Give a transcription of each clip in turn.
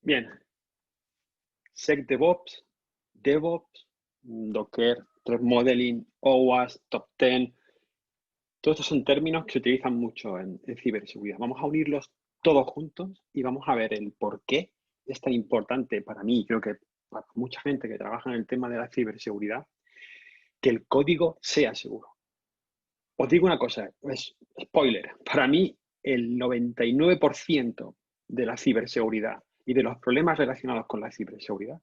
Bien, SecDevOps, DevOps, Docker, Threat Modeling, OWASP, Top 10. Todos estos son términos que se utilizan mucho en ciberseguridad. Vamos a unirlos todos juntos y vamos a ver el por qué es tan importante para mí, creo que para mucha gente que trabaja en el tema de la ciberseguridad, que el código sea seguro. Os digo una cosa, es spoiler, para mí el 99% de la ciberseguridad y de los problemas relacionados con la ciberseguridad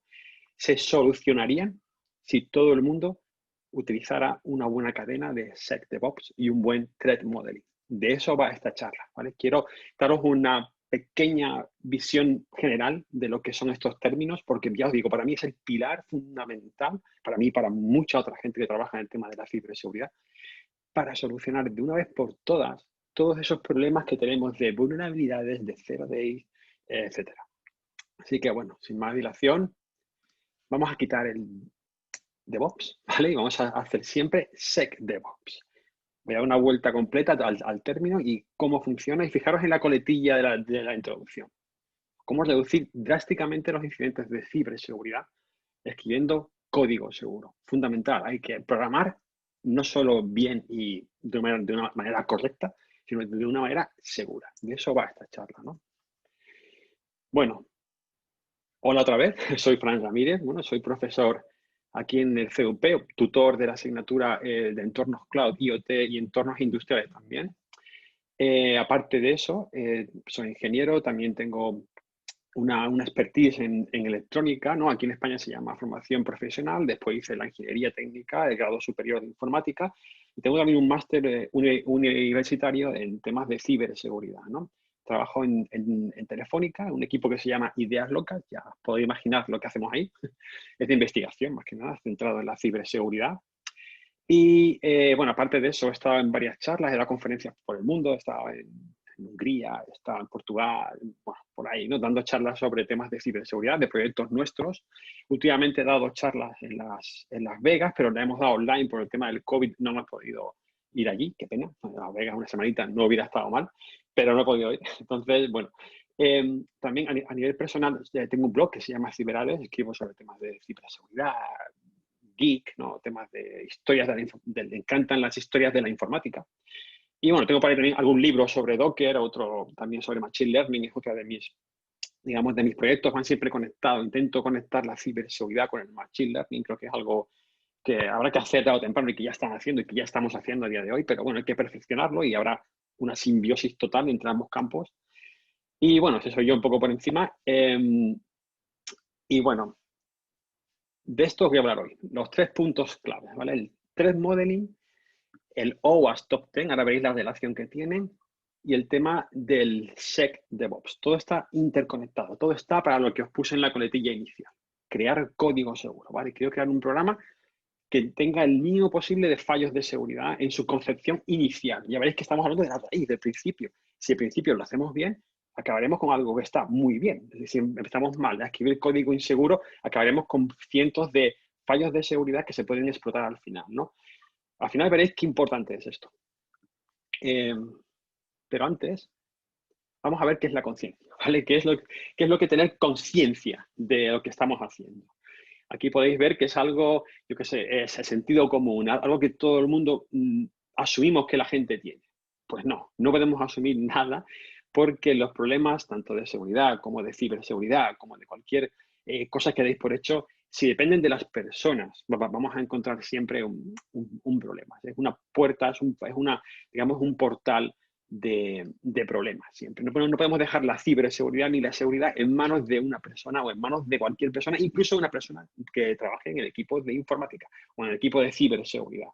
se solucionarían si todo el mundo utilizara una buena cadena de SecDevOps y un buen Threat Modeling. De eso va esta charla, ¿vale? Quiero daros una pequeña visión general de lo que son estos términos, porque ya os digo, para mí es el pilar fundamental, para mí y para mucha otra gente que trabaja en el tema de la ciberseguridad, para solucionar de una vez por todas todos esos problemas que tenemos de vulnerabilidades, de zero days, etcétera. Así que bueno, sin más dilación, vamos a quitar el DevOps, ¿vale? Y vamos a hacer siempre SecDevOps. Voy a dar una vuelta completa al término y cómo funciona. Y fijaros en la coletilla de la introducción. Cómo reducir drásticamente los incidentes de ciberseguridad escribiendo código seguro. Fundamental. Hay que programar no solo bien y de una manera correcta, sino de una manera segura. De eso va esta charla, ¿no? Bueno, hola otra vez. Soy Fran Ramírez. Bueno, soy profesor aquí en el CUP, tutor de la asignatura de entornos cloud, IoT y entornos industriales también. Aparte de eso, soy ingeniero, también tengo una expertise en electrónica, ¿no? Aquí en España se llama formación profesional, después hice la ingeniería técnica, el grado superior de informática, y tengo también un máster universitario en temas de ciberseguridad, ¿no? Trabajo en Telefónica, un equipo que se llama Ideas Locas, ya os podéis imaginar lo que hacemos ahí, es de investigación más que nada, centrado en la ciberseguridad. Y bueno, aparte de eso, he estado en varias charlas, he dado conferencias por el mundo, he estado en Hungría, he estado en Portugal, bueno, por ahí, ¿no? Dando charlas sobre temas de ciberseguridad, de proyectos nuestros. Últimamente he dado charlas en Las Vegas, pero la hemos dado online por el tema del COVID, no me he podido ir allí, qué pena. Las Vegas una semanita no hubiera estado mal, pero no he podido ir. Entonces, bueno, también a nivel personal tengo un blog que se llama Ciberales, escribo sobre temas de ciberseguridad, geek, ¿no? Temas de historias le encantan las historias de la informática. Y bueno, tengo para ahí también algún libro sobre Docker, otro también sobre Machine Learning, es otra de mis, digamos, de mis proyectos, van siempre conectados. Intento conectar la ciberseguridad con el Machine Learning, creo que es algo que habrá que hacer tarde o temprano y que ya están haciendo y que ya estamos haciendo a día de hoy, pero bueno, hay que perfeccionarlo y habrá una simbiosis total entre ambos campos. Y bueno, eso soy yo un poco por encima. Y bueno, de esto os voy a hablar hoy, los 3 puntos claves, ¿vale? El Threat Modeling, el OWASP Top 10, ahora veréis la relación que tienen, y el tema del SecDevOps. Todo está interconectado, todo está para lo que os puse en la coletilla inicial, crear código seguro, ¿vale? Quiero crear un programa que tenga el mínimo posible de fallos de seguridad en su concepción inicial. Ya veréis que estamos hablando de la raíz, del principio. Si al principio lo hacemos bien, acabaremos con algo que está muy bien. Es decir, si empezamos mal a escribir código inseguro, acabaremos con cientos de fallos de seguridad que se pueden explotar al final, ¿no? Al final veréis qué importante es esto. Pero antes, vamos a ver qué es la conciencia, ¿vale? ¿Qué es lo que tener conciencia de lo que estamos haciendo? Aquí podéis ver que es algo, yo qué sé, es el sentido común, algo que todo el mundo asumimos que la gente tiene. Pues no, no podemos asumir nada porque los problemas, tanto de seguridad como de ciberseguridad, como de cualquier cosa que deis por hecho, si dependen de las personas, vamos a encontrar siempre un problema. Es una puerta, es una, digamos, un portal de problemas siempre. No podemos dejar la ciberseguridad ni la seguridad en manos de una persona o en manos de cualquier persona, incluso una persona que trabaje en el equipo de informática o en el equipo de ciberseguridad.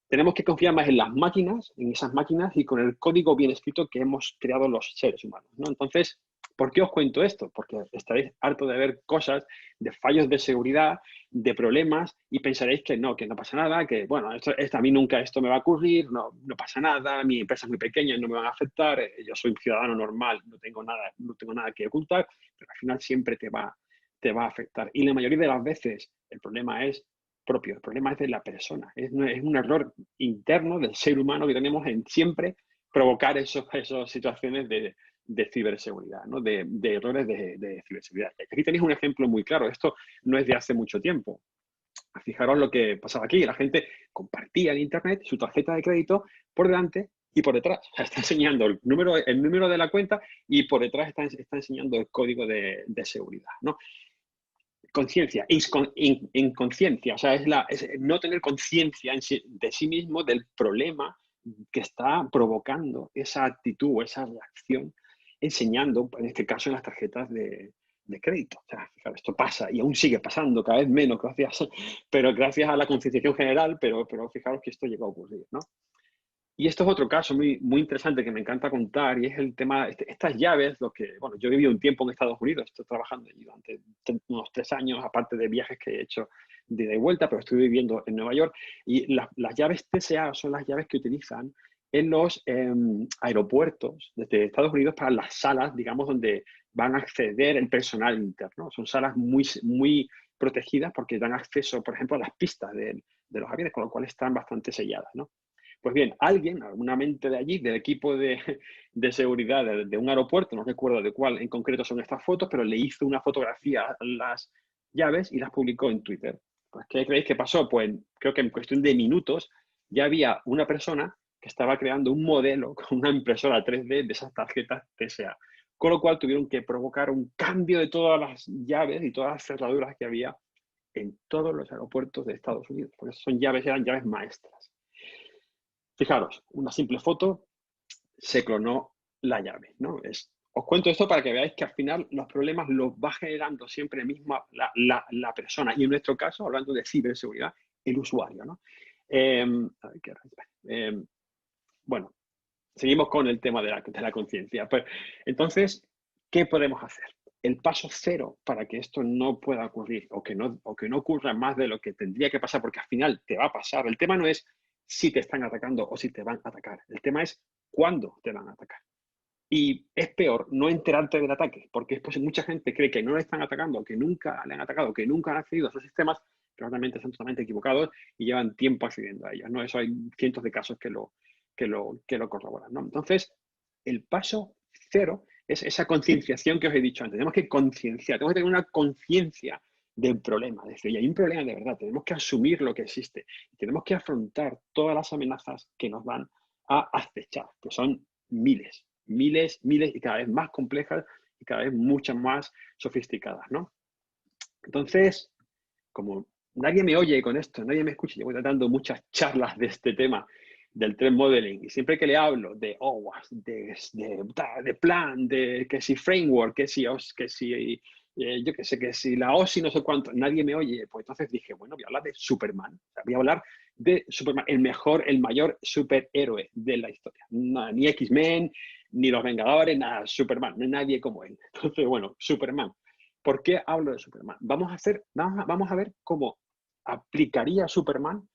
Tenemos que confiar más en las máquinas, en esas máquinas y con el código bien escrito que hemos creado los seres humanos, ¿no? Entonces, ¿por qué os cuento esto? Porque estaréis harto de ver cosas, de fallos de seguridad, de problemas y pensaréis que no pasa nada, que bueno, a mí nunca esto me va a ocurrir, no pasa nada, mi empresa es muy pequeña, no me van a afectar, yo soy un ciudadano normal, no tengo nada que ocultar, pero al final siempre te va a afectar. Y la mayoría de las veces el problema es propio, el problema es de la persona, es un error interno del ser humano que tenemos en siempre provocar esas situaciones de ciberseguridad, ¿no? De errores de ciberseguridad. Aquí tenéis un ejemplo muy claro. Esto no es de hace mucho tiempo. Fijaros lo que pasaba aquí. La gente compartía en Internet su tarjeta de crédito por delante y por detrás. O sea, está enseñando el número de la cuenta y por detrás está enseñando el código de seguridad, ¿no? Conciencia, inconsciencia, o sea, es no tener conciencia de sí mismo del problema que está provocando esa actitud o esa reacción, enseñando, en este caso, en las tarjetas de crédito. O sea, fijaros, esto pasa y aún sigue pasando, cada vez menos, pero gracias a la concienciación general, pero fijaros que esto llega a ocurrir, ¿no? Y esto es otro caso muy, muy interesante que me encanta contar y es el tema, estas llaves, bueno, yo he vivido un tiempo en Estados Unidos, estoy trabajando allí durante unos 3 años, aparte de viajes que he hecho de ida y vuelta, pero estoy viviendo en Nueva York y las llaves TSA son las llaves que utilizan en los aeropuertos de Estados Unidos para las salas, digamos, donde van a acceder el personal interno. Son salas muy, muy protegidas porque dan acceso, por ejemplo, a las pistas de los aviones, con lo cual están bastante selladas, ¿no? Pues bien, alguien, alguna mente de allí, del equipo de seguridad de un aeropuerto, no recuerdo de cuál en concreto son estas fotos, pero le hizo una fotografía a las llaves y las publicó en Twitter. Pues, ¿qué creéis que pasó? Pues creo que en cuestión de minutos ya había una persona que estaba creando un modelo con una impresora 3D de esas tarjetas TSA. Con lo cual tuvieron que provocar un cambio de todas las llaves y todas las cerraduras que había en todos los aeropuertos de Estados Unidos, porque eran llaves maestras. Fijaros, una simple foto se clonó la llave, ¿no? Os cuento esto para que veáis que al final los problemas los va generando siempre misma la persona. Y en nuestro caso, hablando de ciberseguridad, el usuario, ¿no? A ver, bueno, seguimos con el tema de la conciencia. Pues, entonces, ¿qué podemos hacer? El paso cero para que esto no pueda ocurrir o que no ocurra más de lo que tendría que pasar, porque al final te va a pasar. El tema no es si te están atacando o si te van a atacar. El tema es cuándo te van a atacar. Y es peor no enterarte del ataque, porque después mucha gente cree que no le están atacando, que nunca le han atacado, que nunca han accedido a esos sistemas, pero realmente están totalmente equivocados y llevan tiempo accediendo a ellos, ¿no? Eso hay cientos de casos que lo corroboran, ¿no? Entonces, el paso cero es esa concienciación que os he dicho antes. Tenemos que concienciar, tenemos que tener una conciencia del problema. Es decir, hay un problema de verdad, tenemos que asumir lo que existe y tenemos que afrontar todas las amenazas que nos van a acechar, que son miles y cada vez más complejas y cada vez muchas más sofisticadas, ¿no? Entonces, como nadie me oye con esto, nadie me escucha, llevo dando muchas charlas de este tema del trend modeling y siempre que le hablo de OWASP, de plan, de que si framework, que si yo que sé, que si la OSI no sé cuánto, nadie me oye, pues entonces dije, bueno, voy a hablar de Superman, o sea, voy a hablar de Superman, el mayor superhéroe de la historia. No, ni X-Men, ni los Vengadores, nada, Superman, no hay nadie como él. Entonces, bueno, Superman. ¿Por qué hablo de Superman? Vamos a ver cómo aplicaría Superman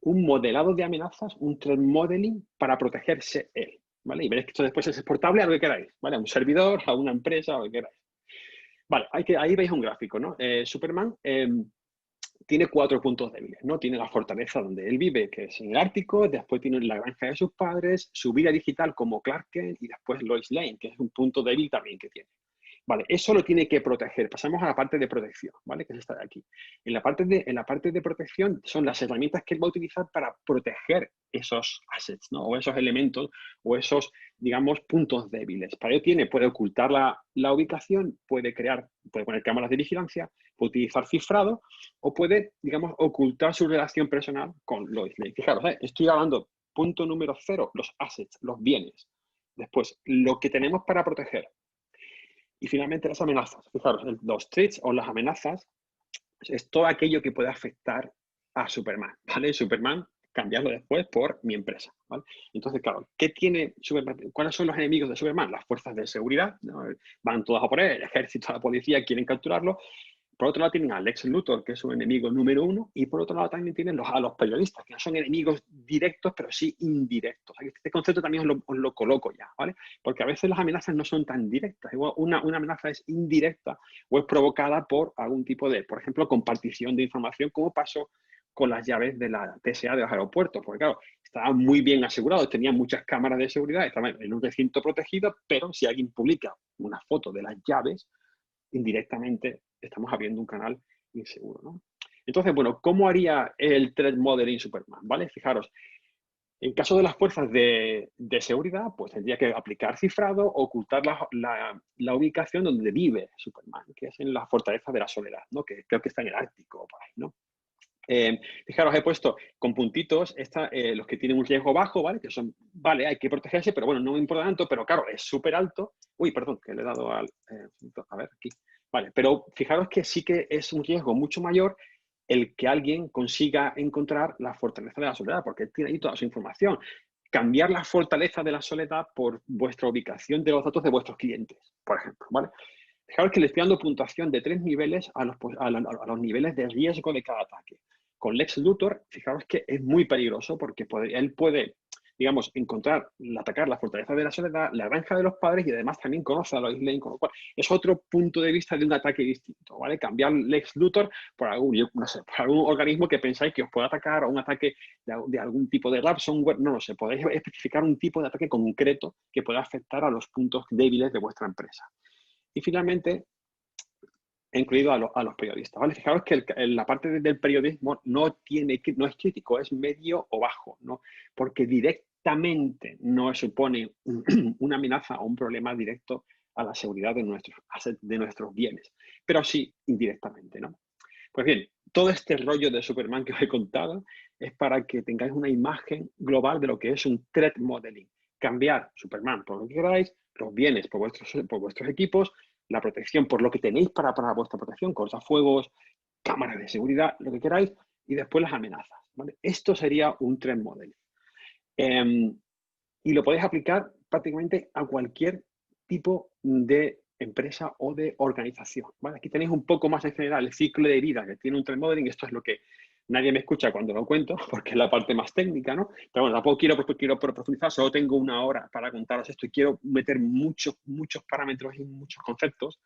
un modelado de amenazas, un trend modeling para protegerse él, ¿vale? Y veréis que esto después es exportable a lo que queráis, ¿vale? A un servidor, a una empresa, a lo que queráis. Vale, ahí veis un gráfico, ¿no? Superman tiene 4 puntos débiles, ¿no? Tiene la fortaleza donde él vive, que es en el Ártico, después tiene la granja de sus padres, su vida digital como Clark Kent y después Lois Lane, que es un punto débil también que tiene. Vale, eso lo tiene que proteger. Pasamos a la parte de protección, ¿vale? Que es esta de aquí. En la parte de protección son las herramientas que él va a utilizar para proteger esos assets, ¿no? O esos elementos o esos, digamos, puntos débiles. Para ello puede ocultar la ubicación, puede poner cámaras de vigilancia, puede utilizar cifrado o puede, digamos, ocultar su relación personal con Lois Lane. Fijaros, estoy hablando, punto número 0, los assets, los bienes. Después, lo que tenemos para proteger. Y finalmente las amenazas. Fijaros, los threats o las amenazas es todo aquello que puede afectar a Superman, ¿vale? Superman, cambiarlo después por mi empresa, ¿vale? Entonces, claro, ¿qué tiene Superman? ¿Cuáles son los enemigos de Superman? Las fuerzas de seguridad, ¿no? Van todas a por él, el ejército, la policía quieren capturarlo. Por otro lado tienen a Lex Luthor, que es su enemigo número 1, y por otro lado también tienen a los periodistas, que no son enemigos directos, pero sí indirectos. Este concepto también os lo coloco ya, ¿vale? Porque a veces las amenazas no son tan directas. Igual una amenaza es indirecta o es provocada por algún tipo de, por ejemplo, compartición de información, como pasó con las llaves de la TSA de los aeropuertos, porque claro, estaban muy bien asegurados, tenían muchas cámaras de seguridad, estaban en un recinto protegido, pero si alguien publica una foto de las llaves, indirectamente estamos abriendo un canal inseguro, ¿no? Entonces, bueno, ¿cómo haría el threat modeling Superman? ¿Vale? Fijaros, en caso de las fuerzas de seguridad, pues tendría que aplicar cifrado, ocultar la ubicación donde vive Superman, que es en la fortaleza de la Soledad, ¿no? Que creo que está en el Ártico o por ahí, ¿no? Fijaros, he puesto con puntitos los que tienen un riesgo bajo, ¿vale? Que son, vale, hay que protegerse, pero bueno, no me importa tanto, pero claro, es súper alto. Uy, perdón, que le he dado al... a ver, aquí. Vale, pero fijaros que sí que es un riesgo mucho mayor el que alguien consiga encontrar la fortaleza de la soledad, porque tiene ahí toda su información. Cambiar la fortaleza de la soledad por vuestra ubicación de los datos de vuestros clientes, por ejemplo, ¿vale? Fijaros que le estoy dando puntuación de 3 niveles a los niveles de riesgo de cada ataque. Con Lex Luthor, fijaros que es muy peligroso porque él puede, digamos, atacar la fortaleza de la soledad, la granja de los padres y además también conoce a Lois Lane, con lo cual es otro punto de vista de un ataque distinto, ¿vale? Cambiar Lex Luthor por algún, yo no sé, por algún organismo que pensáis que os pueda atacar o un ataque de algún tipo de ransomware, no lo sé, podéis especificar un tipo de ataque concreto que pueda afectar a los puntos débiles de vuestra empresa. Y finalmente, he incluido a los periodistas, ¿vale? Fijaros que la parte del periodismo no es crítico, es medio o bajo, ¿no? Porque directamente no supone una amenaza o un problema directo a la seguridad de nuestros bienes, pero sí indirectamente, ¿no? Pues bien, todo este rollo de Superman que os he contado es para que tengáis una imagen global de lo que es un threat modeling. Cambiar Superman por lo que queráis, los bienes por vuestros equipos, la protección por lo que tenéis para vuestra protección, cortafuegos, cámaras de seguridad, lo que queráis, y después las amenazas, ¿vale? Esto sería un threat modeling. Y lo podéis aplicar prácticamente a cualquier tipo de empresa o de organización, ¿vale? Aquí tenéis un poco más en general el ciclo de vida que tiene un trend modeling. Esto es lo que nadie me escucha cuando lo cuento, porque es la parte más técnica, ¿no? Pero bueno, tampoco quiero profundizar, solo tengo una hora para contaros esto y quiero meter muchos parámetros y muchos conceptos,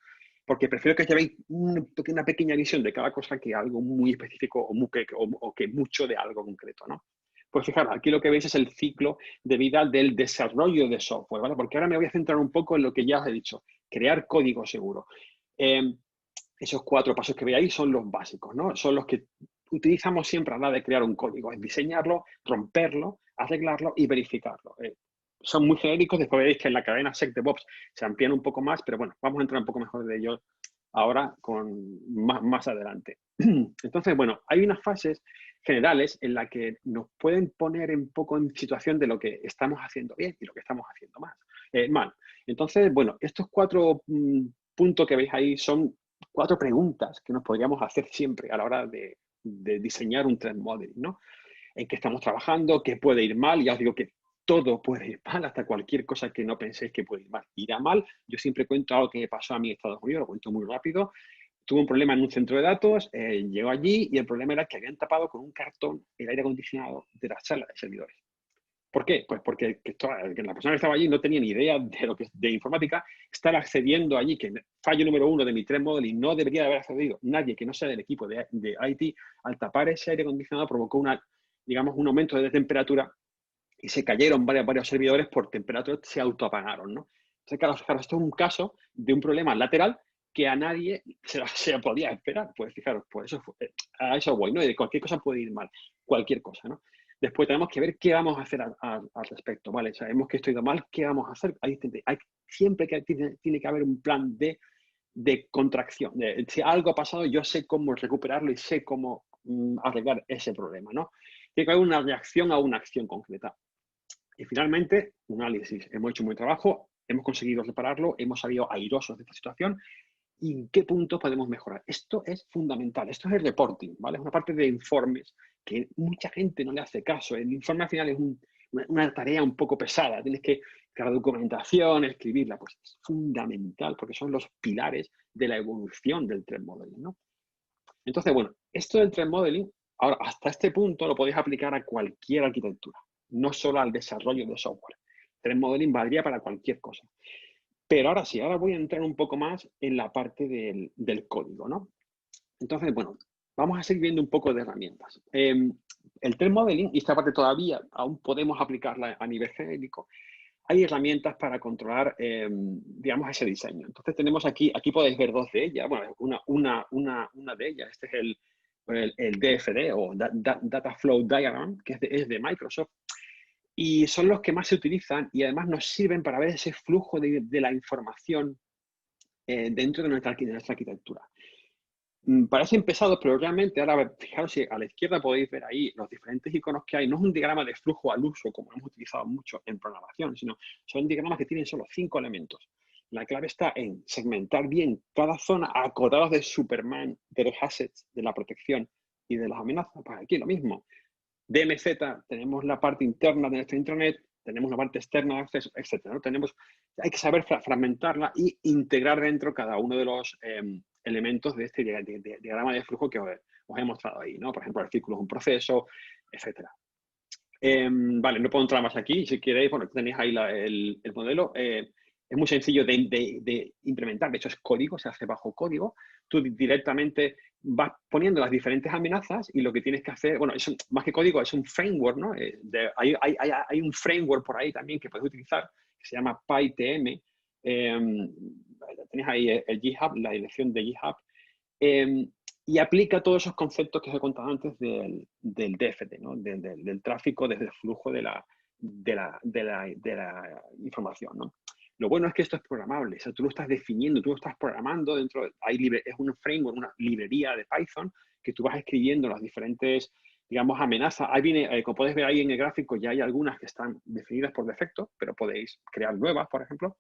porque prefiero que llevéis una pequeña visión de cada cosa que algo muy específico o que mucho de algo concreto, ¿no? Pues fijaros, aquí lo que veis es el ciclo de vida del desarrollo de software, ¿vale? Porque ahora me voy a centrar un poco en lo que ya os he dicho, crear código seguro. Esos 4 pasos que veis ahí son los básicos, ¿no? Son los que utilizamos siempre a la hora de crear un código, es diseñarlo, romperlo, arreglarlo y verificarlo. Son muy genéricos, después veréis que en la cadena SecDevOps se amplían un poco más, pero bueno, vamos a entrar un poco mejor de ellos ahora más adelante. Entonces, bueno, hay unas fases generales en las que nos pueden poner un poco en situación de lo que estamos haciendo bien y lo que estamos haciendo mal. Entonces, bueno, estos 4 puntos que veis ahí son 4 preguntas que nos podríamos hacer siempre a la hora de diseñar un trend modeling, ¿no? En qué estamos trabajando, qué puede ir mal. Ya os digo que todo puede ir mal, hasta cualquier cosa que no penséis que puede ir mal. Irá mal. Yo siempre cuento algo que me pasó a mí en Estados Unidos, lo cuento muy rápido. Tuve un problema en un centro de datos, llegó allí y el problema era que habían tapado con un cartón el aire acondicionado de la sala de servidores. ¿Por qué? Pues porque la persona que estaba allí no tenía ni idea de informática, estaba accediendo allí, que fallo número 1 de mi threat modeling, no debería haber accedido nadie que no sea del equipo de IT, al tapar ese aire acondicionado provocó un aumento de temperatura y se cayeron varios servidores por temperatura, se autoapagaron, ¿no? Entonces, claro, esto es un caso de un problema lateral que a nadie se podía esperar. Pues fijaros, pues a eso voy, ¿no? Y de cualquier cosa puede ir mal, cualquier cosa, ¿no? Después tenemos que ver qué vamos a hacer al respecto, ¿vale? Sabemos que esto ha ido mal, ¿qué vamos a hacer? Siempre que tiene que haber un plan de contracción. Si algo ha pasado, yo sé cómo recuperarlo y sé cómo arreglar ese problema, ¿no? Tiene que haber una reacción a una acción concreta. Y finalmente, un análisis. Hemos hecho un buen trabajo, hemos conseguido repararlo, hemos salido airosos de esta situación. ¿Y en qué punto podemos mejorar? Esto es fundamental. Esto es el reporting, ¿vale? Es una parte de informes que mucha gente no le hace caso. El informe al final es una tarea un poco pesada. Tienes que crear documentación, escribirla. Pues es fundamental porque son los pilares de la evolución del trend modeling, ¿no? Entonces, bueno, esto del trend modeling, ahora hasta este punto lo podéis aplicar a cualquier arquitectura, no solo al desarrollo de software. Trend modeling valdría para cualquier cosa. Pero ahora sí, ahora voy a entrar un poco más en la parte del código, ¿no? Entonces, bueno, vamos a seguir viendo un poco de herramientas. El thread modeling, y esta parte todavía aún podemos aplicarla a nivel genérico, hay herramientas para controlar, digamos, ese diseño. Entonces tenemos aquí podéis ver dos de ellas. Bueno, una de ellas, este es el DFD o Data Flow Diagram, que es de Microsoft, y son los que más se utilizan y además nos sirven para ver ese flujo de la información dentro de nuestra arquitectura. Parecen pesados, pero realmente ahora fijaros si a la izquierda podéis ver ahí los diferentes iconos que hay. No es un diagrama de flujo al uso, como hemos utilizado mucho en programación, sino son diagramas que tienen solo 5 elementos. La clave está en segmentar bien cada zona, acotados de Superman, de los assets, de la protección y de las amenazas. Pues aquí lo mismo. DMZ, tenemos la parte interna de nuestra intranet, tenemos la parte externa de acceso, etc. ¿no? Hay que saber fragmentarla y integrar dentro cada uno de los elementos de este diagrama de flujo que os he mostrado ahí, ¿no? Por ejemplo, el círculo es un proceso, etc. Vale, no puedo entrar más aquí. Si queréis, bueno, tenéis ahí el modelo. Es muy sencillo de implementar. De hecho, es código, se hace bajo código. Tú directamente vas poniendo las diferentes amenazas y lo que tienes que hacer, bueno, más que código, es un framework, ¿no? Hay un framework por ahí también que puedes utilizar que se llama PyTM. Tenéis ahí el GitHub, la dirección de GitHub. Y aplica todos esos conceptos que os he contado antes del DFT, ¿no? del tráfico desde el flujo de la información, ¿no? Lo bueno es que esto es programable, o sea, tú lo estás definiendo, tú lo estás programando dentro, es un framework, una librería de Python que tú vas escribiendo las diferentes, digamos, amenazas. Ahí viene, como podéis ver ahí en el gráfico, ya hay algunas que están definidas por defecto, pero podéis crear nuevas, por ejemplo,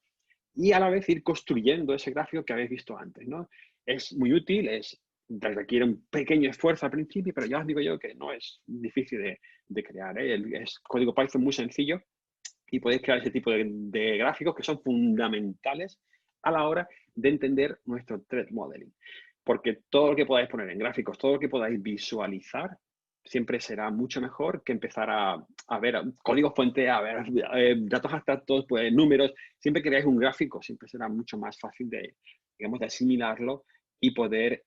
y a la vez ir construyendo ese gráfico que habéis visto antes, ¿no? Es muy útil, requiere un pequeño esfuerzo al principio, pero ya os digo yo que no es difícil de crear, ¿eh? Es código Python muy sencillo y podéis crear ese tipo de gráficos que son fundamentales a la hora de entender nuestro threat modeling. Porque todo lo que podáis poner en gráficos, todo lo que podáis visualizar, siempre será mucho mejor que empezar a ver código fuente, a ver datos abstractos, pues, números. Siempre que veáis un gráfico, siempre será mucho más fácil digamos, de asimilarlo y poder,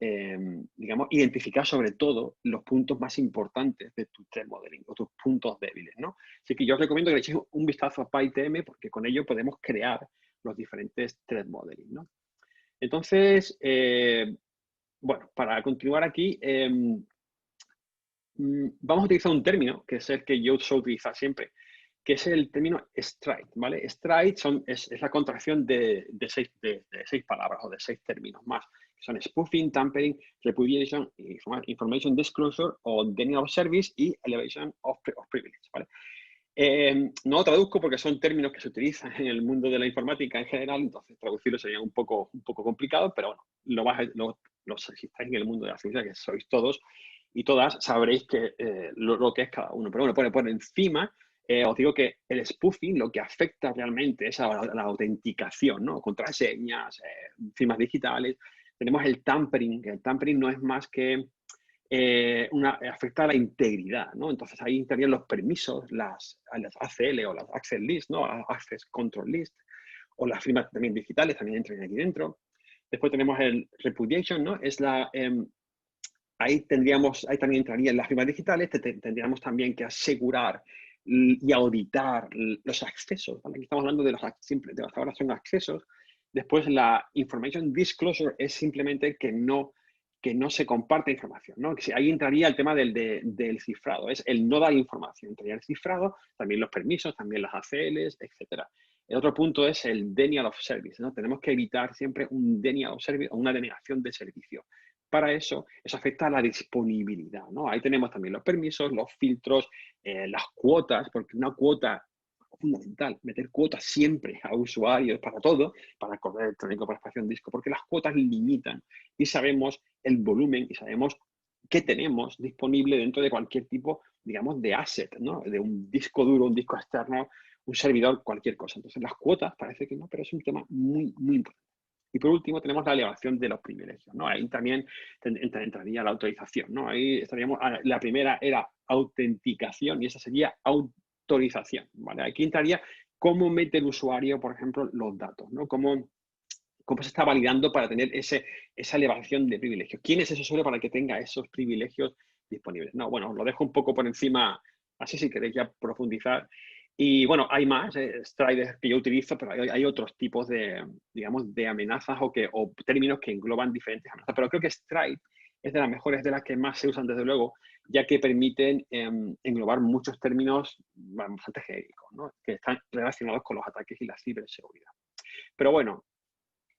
digamos, identificar sobre todo los puntos más importantes de tu threat modeling o tus puntos débiles, ¿no? Así que yo os recomiendo que le echéis un vistazo a PyTM porque con ello podemos crear los diferentes threat modeling, ¿no? Entonces, bueno, para continuar aquí, vamos a utilizar un término que es el que yo suelo utilizar siempre, que es el término STRIDE, ¿vale? STRIDE es la contracción de 6 palabras o de 6 términos más, que son spoofing, tampering, repudiation, information disclosure o denial of service y elevation of privilege, ¿vale? No lo traduzco porque son términos que se utilizan en el mundo de la informática en general, entonces traducirlo sería un poco complicado, pero bueno, si estáis en el mundo de la ciencia, que sois todos y todas, sabréis que, lo que es cada uno. Pero bueno, por encima, os digo que el spoofing lo que afecta realmente es a la autenticación, ¿no? Contraseñas, firmas digitales. Tenemos el tampering, que el tampering no es más que afecta a la integridad, ¿no? Entonces ahí entrarían los permisos, las ACL o las Access List, ¿no? Access Control List, o las firmas también digitales también entran aquí dentro. Después tenemos el repudiation, ¿no? Ahí también entrarían las firmas digitales, tendríamos también que asegurar y auditar los accesos, ¿vale? Aquí estamos hablando de hasta ahora son accesos. Después la information disclosure es simplemente que no se comparte información, ¿no? Ahí entraría el tema del cifrado, es el no dar información, entraría el cifrado, también los permisos, también las ACLs, etc. El otro punto es el denial of service, ¿no? Tenemos que evitar siempre un denial of service o una denegación de servicio. Para eso afecta a la disponibilidad, ¿no? Ahí tenemos también los permisos, los filtros, las cuotas, porque una cuota fundamental, meter cuotas siempre a usuarios para todo, para correo electrónico, para espacio en disco, porque las cuotas limitan y sabemos el volumen y sabemos qué tenemos disponible dentro de cualquier tipo, digamos, de asset, ¿no? De un disco duro, un disco externo, un servidor, cualquier cosa. Entonces, las cuotas parece que no, pero es un tema muy, muy importante. Y por último tenemos la elevación de los privilegios, ¿no? Ahí también entraría la autorización, ¿no? Ahí estaríamos, la primera era autenticación y esa sería autorización, ¿vale? Aquí entraría cómo mete el usuario, por ejemplo, los datos, ¿no? cómo se está validando para tener esa elevación de privilegios. ¿Quién es ese usuario para que tenga esos privilegios disponibles? No, bueno, os lo dejo un poco por encima, así si queréis ya profundizar. Y bueno, hay más Strider que yo utilizo, pero hay otros tipos de, digamos, de amenazas o términos que engloban diferentes amenazas. Pero creo que Stride es de las mejores, de las que más se usan, desde luego, ya que permiten englobar muchos términos bastante genéricos, ¿no? Que están relacionados con los ataques y la ciberseguridad. Pero bueno,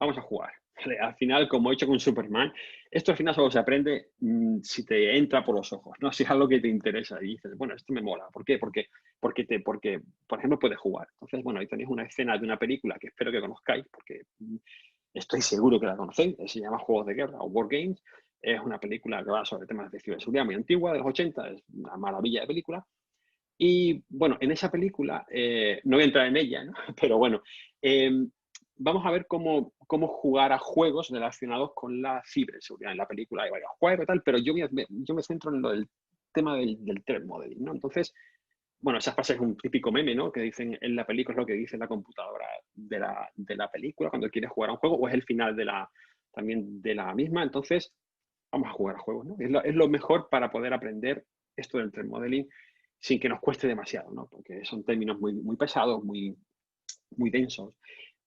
vamos a jugar. Al final, como he hecho con Superman, esto al final solo se aprende si te entra por los ojos, ¿no? Si es algo que te interesa y dices, bueno, esto me mola. ¿Por qué? Porque, por ejemplo, puedes jugar. Entonces, bueno, ahí tenéis una escena de una película que espero que conozcáis, porque estoy seguro que la conocéis. Se llama Juegos de Guerra o War Games. Es una película que va sobre temas de ciberseguridad muy antigua, de los 80. Es una maravilla de película. Y bueno, en esa película, no voy a entrar en ella, ¿no? Pero bueno, vamos a ver cómo jugar a juegos relacionados con la ciberseguridad. En la película hay varios juegos y tal, pero yo me centro en lo del tema del threat modeling, ¿no? Entonces, bueno, esa frase es un típico meme, ¿no? Que dicen en la película, es lo que dice la computadora de la película cuando quieres jugar a un juego, o es el final también de la misma. Entonces, vamos a jugar a juegos, ¿no? Es lo mejor para poder aprender esto del threat modeling sin que nos cueste demasiado, ¿no? Porque son términos muy, muy pesados, muy, muy densos.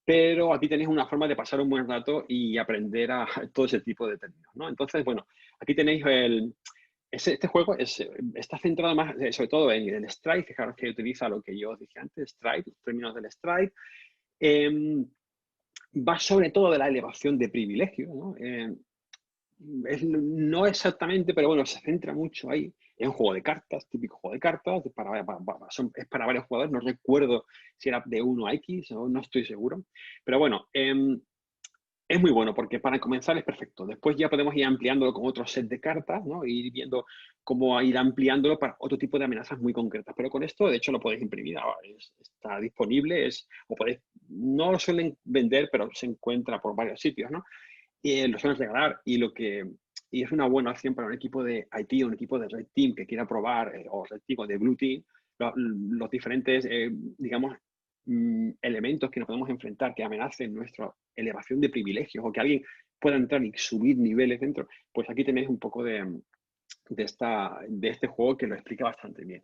Pero aquí tenéis una forma de pasar un buen rato y aprender a todo ese tipo de términos, ¿no? Entonces, bueno, aquí tenéis este juego está centrado más, sobre todo en el Stride. Fijaros que utiliza lo que yo os dije antes, Stride, los términos del Stride. Va sobre todo de la elevación de privilegios, ¿no? No exactamente, pero bueno, se centra mucho ahí. Es un juego de cartas, típico juego de cartas, es para varios jugadores. No recuerdo si era de 1 a X, no estoy seguro. Pero bueno, es muy bueno porque para comenzar es perfecto. Después ya podemos ir ampliándolo con otro set de cartas, ¿no? Ir viendo cómo ir ampliándolo para otro tipo de amenazas muy concretas. Pero con esto, de hecho, lo podéis imprimir ahora. Está disponible, no lo suelen vender, pero se encuentra por varios sitios, ¿no? Y lo suelen regalar y es una buena opción para un equipo de IT o un equipo de Red Team que quiera probar, o Red Team o de Blue Team, los diferentes, digamos, elementos que nos podemos enfrentar que amenacen nuestra elevación de privilegios o que alguien pueda entrar y subir niveles dentro. Pues aquí tenéis un poco de este juego que lo explica bastante bien.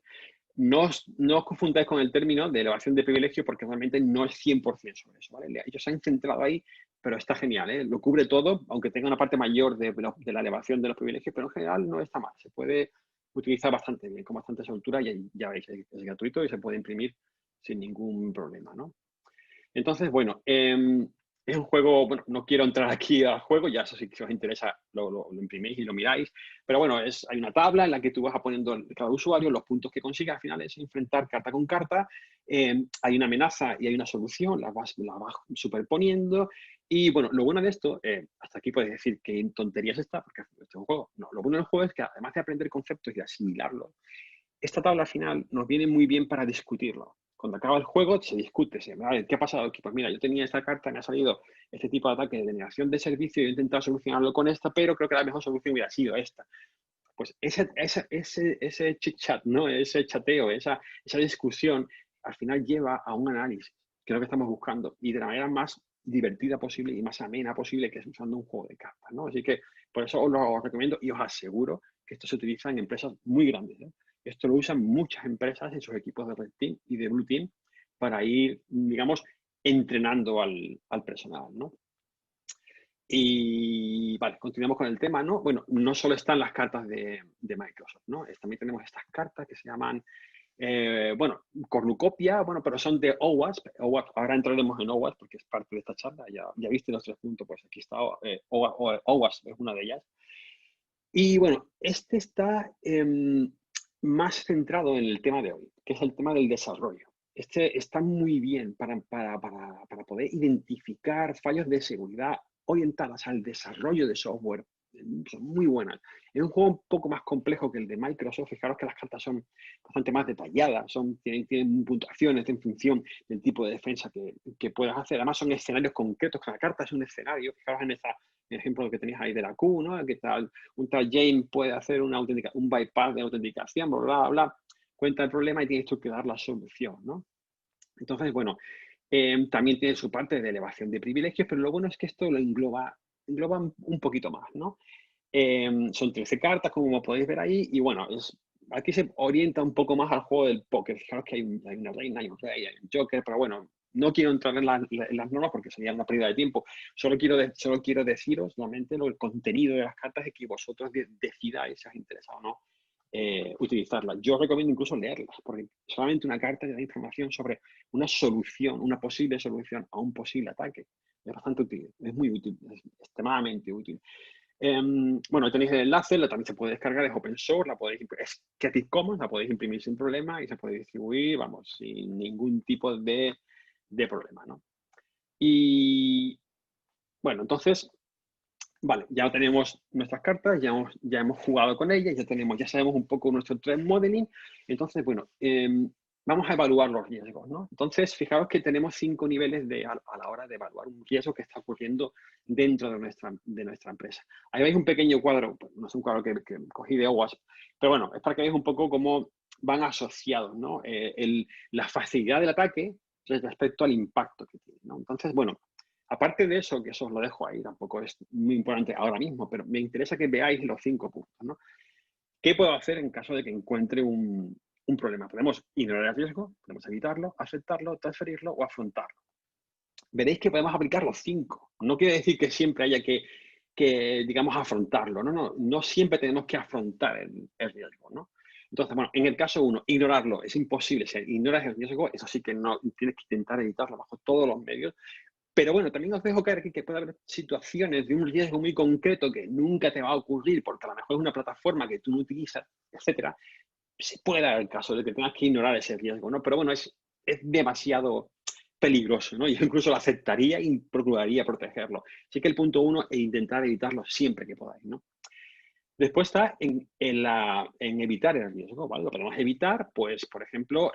No os confundáis con el término de elevación de privilegio porque realmente no es 100% sobre eso, ¿vale? Ellos se han centrado ahí, pero está genial, ¿eh? Lo cubre todo, aunque tenga una parte mayor de la elevación de los privilegios, pero en general no está mal. Se puede utilizar bastante bien, con bastante soltura, y ya veis, es gratuito y se puede imprimir sin ningún problema, ¿no? Entonces, bueno, es un juego, bueno, no quiero entrar aquí al juego, ya eso sí, si os interesa lo imprimís y lo miráis, pero bueno, hay una tabla en la que tú vas poniendo cada usuario los puntos que consigue. Al final es enfrentar carta con carta, hay una amenaza y hay una solución, las vas superponiendo. Y bueno, lo bueno de esto, hasta aquí podéis decir que tonterías está, porque esto es un juego. No, lo bueno del juego es que además de aprender conceptos y de asimilarlos, esta tabla al final nos viene muy bien para discutirlo. Cuando acaba el juego se discute, ¿qué ha pasado aquí? Pues mira, yo tenía esta carta, me ha salido este tipo de ataque de denegación de servicio y he intentado solucionarlo con esta, pero creo que la mejor solución hubiera sido esta. Pues ese chit-chat, ¿no? Ese chateo, esa discusión, al final lleva a un análisis, que es lo que estamos buscando, y de la manera más divertida posible y más amena posible, que es usando un juego de cartas, ¿no? Así que por eso os lo recomiendo y os aseguro que esto se utiliza en empresas muy grandes, ¿eh? Esto lo usan muchas empresas en sus equipos de Red Team y de Blue Team para ir, digamos, entrenando al personal, ¿no? Y vale, continuamos con el tema, ¿no? Bueno, no solo están las cartas de Microsoft, ¿no? También tenemos estas cartas que se llaman, bueno, cornucopia, bueno, pero son de OWASP. Ahora entraremos en OWASP porque es parte de esta charla. Ya viste los 3 puntos, pues aquí está. OWASP es una de ellas. Y bueno, este está más centrado en el tema de hoy, que es el tema del desarrollo. Este está muy bien para poder identificar fallos de seguridad orientadas al desarrollo de software. Son muy buenas. Es un juego un poco más complejo que el de Microsoft. Fijaros que las cartas son bastante más detalladas, tienen puntuaciones en función del tipo de defensa que puedas hacer. Además, son escenarios concretos. Cada carta es un escenario. Fijaros en el ejemplo que tenéis ahí de la Q, ¿no? Que tal, un tal Jane puede hacer un bypass de autenticación, bla, bla, bla. Cuenta el problema y tienes tú que dar la solución, ¿no? Entonces, bueno, También tiene su parte de elevación de privilegios, pero lo bueno es que esto lo engloba un poquito más, ¿no? Son 13 cartas, como podéis ver ahí, y bueno, aquí se orienta un poco más al juego del póker. Fijaros que hay una reina, hay un rey, hay un joker, pero bueno, no quiero entrar en las normas porque sería una pérdida de tiempo. Solo quiero deciros solamente el contenido de las cartas y que vosotros decidáis si os interesa o no utilizarlas. Yo recomiendo incluso leerlas, porque solamente una carta te da información sobre una solución, una posible solución a un posible ataque. Es bastante útil, es muy útil, es extremadamente útil. Bueno, tenéis el enlace, también se puede descargar, es open source, es Creative Commons, la podéis imprimir sin problema y se puede distribuir, vamos, sin ningún tipo de problema, ¿no? Y bueno, entonces, vale, ya tenemos nuestras cartas, ya hemos jugado con ellas, ya sabemos un poco nuestro trend modeling. Entonces, bueno, vamos a evaluar los riesgos, ¿no? Entonces, fijaros que tenemos 5 niveles a la hora de evaluar un riesgo que está ocurriendo dentro de nuestra empresa. Ahí veis un pequeño cuadro, pues, no es un cuadro que cogí de OWASP, pero bueno, es para que veáis un poco cómo van asociados, ¿no? La facilidad del ataque respecto al impacto que tiene, ¿no? Entonces, bueno, aparte de eso, que eso os lo dejo ahí, tampoco es muy importante ahora mismo, pero me interesa que veáis los 5 puntos, ¿no? ¿Qué puedo hacer en caso de que encuentre un problema? Podemos ignorar el riesgo, podemos evitarlo, aceptarlo, transferirlo o afrontarlo. Veréis que podemos aplicar los 5. No quiere decir que siempre haya que digamos, afrontarlo. No siempre tenemos que afrontar el riesgo, ¿no? Entonces, bueno, en el caso 1, ignorarlo es imposible. Si ignoras el riesgo, eso sí que no tienes que intentar evitarlo bajo todos los medios. Pero bueno, también os dejo caer aquí que puede haber situaciones de un riesgo muy concreto que nunca te va a ocurrir porque a lo mejor es una plataforma que tú no utilizas, etcétera. Se puede dar el caso de que tengas que ignorar ese riesgo, ¿no? Pero bueno, es demasiado peligroso, ¿no? Yo incluso lo aceptaría y procuraría protegerlo. Así que el punto 1 es intentar evitarlo siempre que podáis, ¿no? Después está en evitar el riesgo, ¿vale? Lo podemos evitar, pues, por ejemplo,